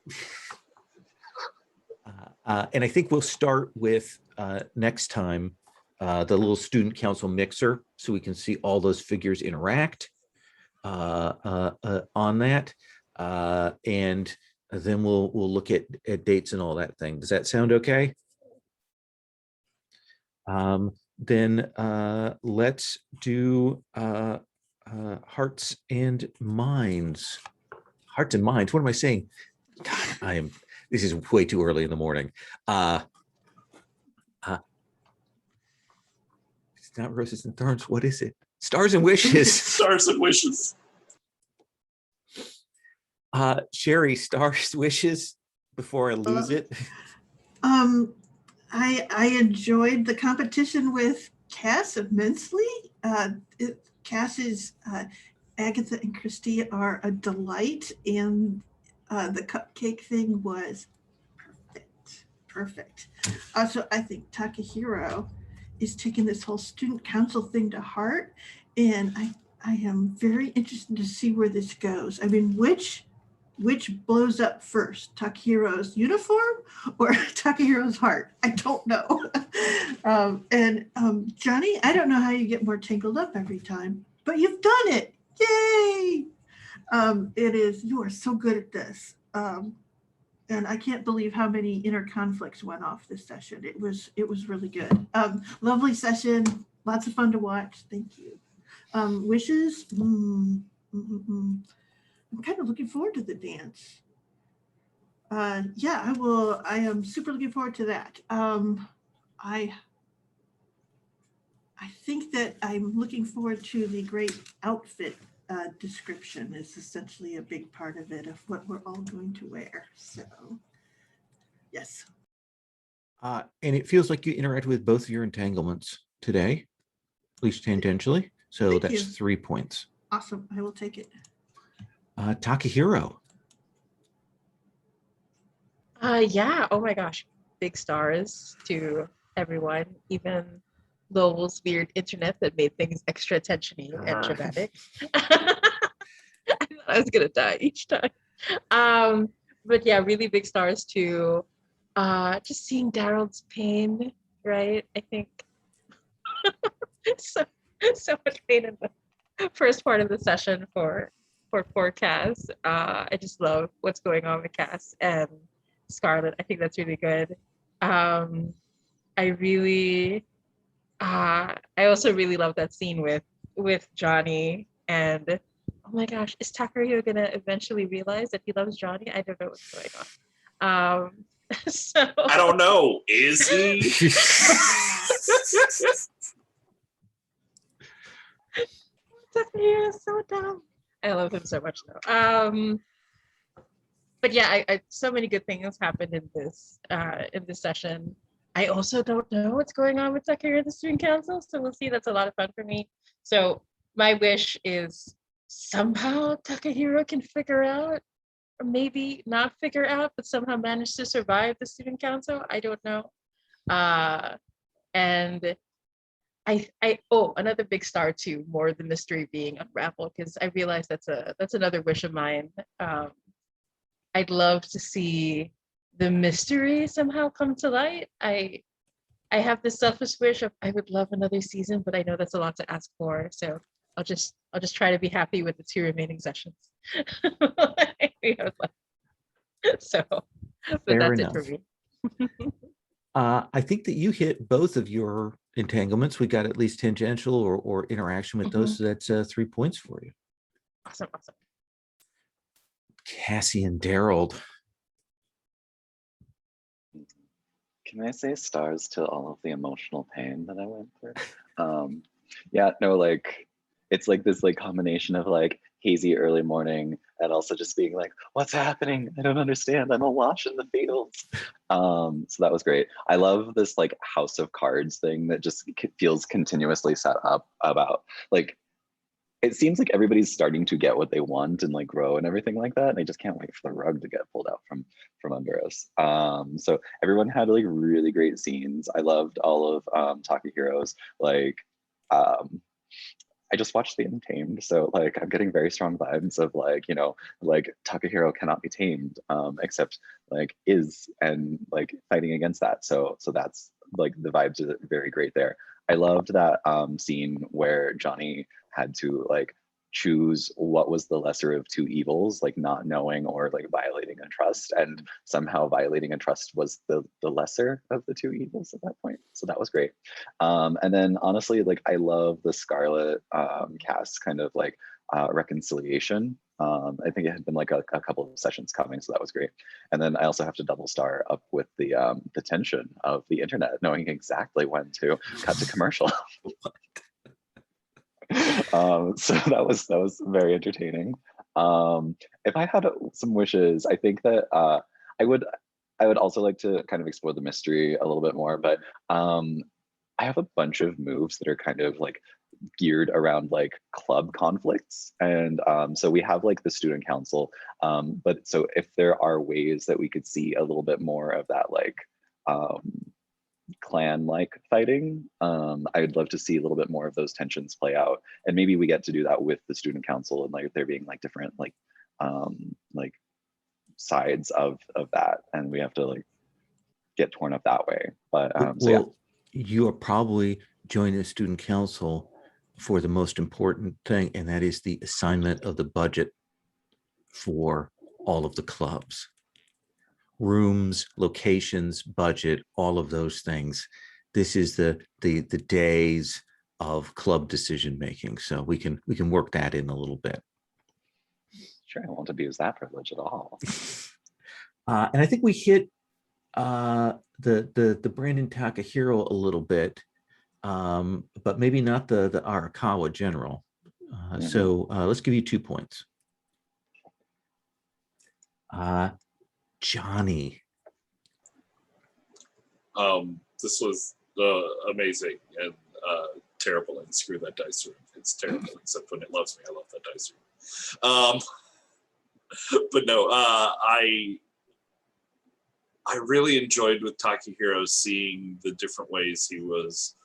And I think we'll start with next time the little student council mixer, so we can see all those figures interact on that, and then we'll look at dates and all that thing. Does that sound okay? Then let's do hearts and minds. Hearts and minds. What am I saying? God, this is way too early in the morning. It's not roses and thorns. What is it? Stars and wishes. Stars and wishes. Sherry, stars, wishes before I lose it. I enjoyed the competition with Cass immensely. Cass's Agatha and Christy are a delight, and the cupcake thing was perfect. Also, I think Takahiro is taking this whole student council thing to heart, and I am very interested to see where this goes. I mean, which blows up first, Takehiro's uniform or Takehiro's heart? I don't know. Johnny, I don't know how you get more tangled up every time, but you've done it. Yay! You are so good at this. And I can't believe how many inner conflicts went off this session. It was really good. Lovely session, lots of fun to watch. Thank you. Wishes. I'm kind of looking forward to the dance. Yeah, I am super looking forward to that. I think that I'm looking forward to the great outfit description is essentially a big part of it, of what we're all going to wear. So, yes. And it feels like you interacted with both of your entanglements today, at least tangentially. So Thank that's you. 3 points. Awesome. I will take it. Takahiro. Yeah, oh my gosh, big stars to everyone, even those weird internet that made things extra tensiony and dramatic. I thought I was gonna die each time. But yeah, really big stars to just seeing Daryl's pain, right? I think so much pain in the first part of the session for Cass. I just love what's going on with Cass and Scarlett. I think that's really good. I also really love that scene with Johnny and oh my gosh, is Takahiro gonna eventually realize that he loves Johnny? I don't know what's going on. So I don't know. Is he? Takahiro is so dumb. I love him so much though. But yeah, so many good things happened in this session. I also don't know what's going on with Takahiro and the student council, so we'll see. That's a lot of fun for me. So my wish is somehow Takahiro can figure out, or maybe not figure out, but somehow manage to survive the student council. I don't know. And another big star too, more the mystery being unraveled, because I realize that's another wish of mine. I'd love to see the mystery somehow come to light. I have this selfish wish of I would love another season, but I know that's a lot to ask for. So I'll just try to be happy with the 2 remaining sessions. So, but Fair that's enough. it for me. I think that you hit both of your entanglements. We got at least tangential or interaction with those. So that's 3 points for you. Awesome. Cassie and Daryl. Can I say stars to all of the emotional pain that I went through? Yeah, no, like it's like this like combination of like hazy early morning and also just being like, what's happening? I don't understand. I'm awash in the fields. So that was great. I love this like house of cards thing that just feels continuously set up about like, it seems like everybody's starting to get what they want and like grow and everything like that. And I just can't wait for the rug to get pulled out from under us. So everyone had like really great scenes. I loved all of Takehiro's like, I just watched The Untamed, so like I'm getting very strong vibes of like, you know, like Takahiro cannot be tamed, except like is and like fighting against that. So that's like the vibes are very great there. I loved that scene where Johnny had to like choose what was the lesser of 2 evils, like not knowing or like violating a trust, and somehow violating a trust was the lesser of the 2 evils at that point. So that was great. And then honestly, like I love the Scarlet cast kind of like reconciliation. I think it had been like a couple of sessions coming, so that was great. And then I also have to double star up with the tension of the internet, knowing exactly when to cut to commercial. So that was very entertaining. If I had some wishes, I think that I would also like to kind of explore the mystery a little bit more, but I have a bunch of moves that are kind of like geared around like club conflicts. And so we have like the student council, but so if there are ways that we could see a little bit more of that like clan like fighting, I'd love to see a little bit more of those tensions play out, and maybe we get to do that with the student council and like there being like different like sides of that, and we have to like get torn up that way. But so yeah. You are probably joining the student council for the most important thing, and that is the assignment of the budget for all of the clubs. Rooms, locations, budget, all of those things. This is the days of club decision making. So we can work that in a little bit. Sure, I won't abuse that privilege at all. And I think we hit the Brandon Takahiro a little bit, but maybe not the Arakawa general. So let's give you 2 points. Johnny. This was amazing and terrible, and screw that dice room. It's terrible, except when it loves me. I love that dice room. But no, I really enjoyed with Takahiro seeing the different ways he was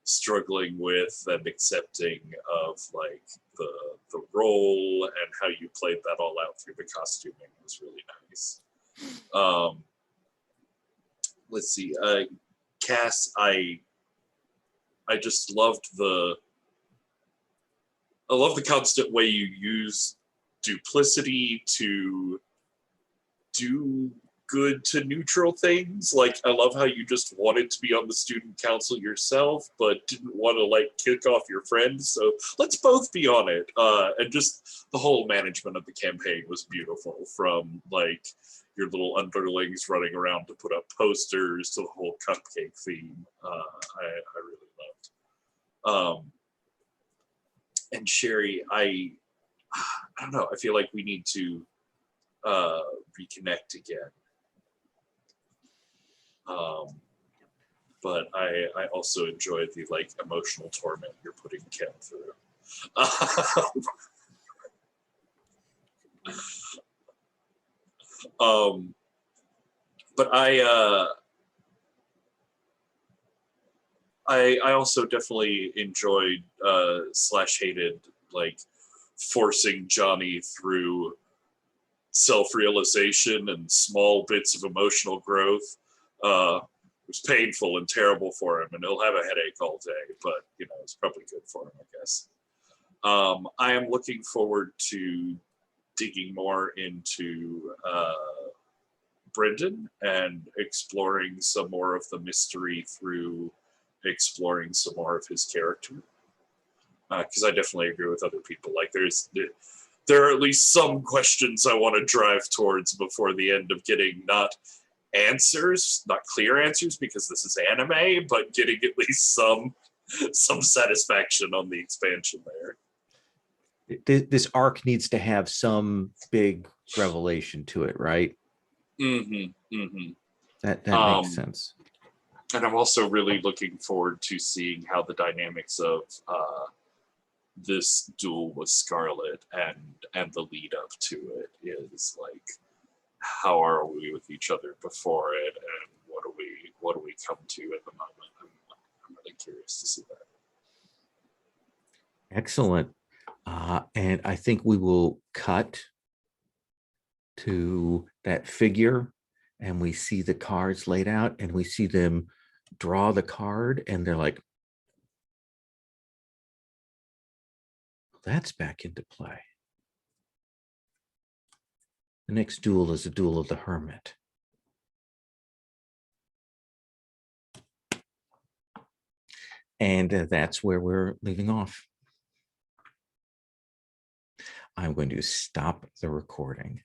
struggling with and accepting of like the role and how you played that all out through the costuming was really nice. Let's see, Cass, I just loved the constant way you use duplicity to do good to neutral things. Like, I love how you just wanted to be on the student council yourself, but didn't want to like kick off your friends. So let's both be on it. And just the whole management of the campaign was beautiful, from like your little underlings running around to put up posters to the whole cupcake theme. I really loved. And Sherry, I don't know, I feel like we need to reconnect again. But I also enjoyed the like emotional torment you're putting Ken through. But I also definitely enjoyed slash hated like forcing Johnny through self-realization and small bits of emotional growth. It was painful and terrible for him, and he'll have a headache all day, but you know, it's probably good for him, I guess. I am looking forward to digging more into Brendan and exploring some more of the mystery through exploring some more of his character. Because I definitely agree with other people. Like, there are at least some questions I want to drive towards before the end of getting not answers, not clear answers, because this is anime, but getting at least some satisfaction on the expansion there. This arc needs to have some big revelation to it, right? Mm-hmm. Mm-hmm. That makes sense. And I'm also really looking forward to seeing how the dynamics of this duel with Scarlet and the lead up to it is like. How are we with each other before it, and what do we come to at the moment? I'm really curious to see that. Excellent. And I think we will cut to that figure, and we see the cards laid out, and we see them draw the card, and they're like, that's back into play. The next duel is a duel of the hermit. And that's where we're leaving off. I'm going to stop the recording.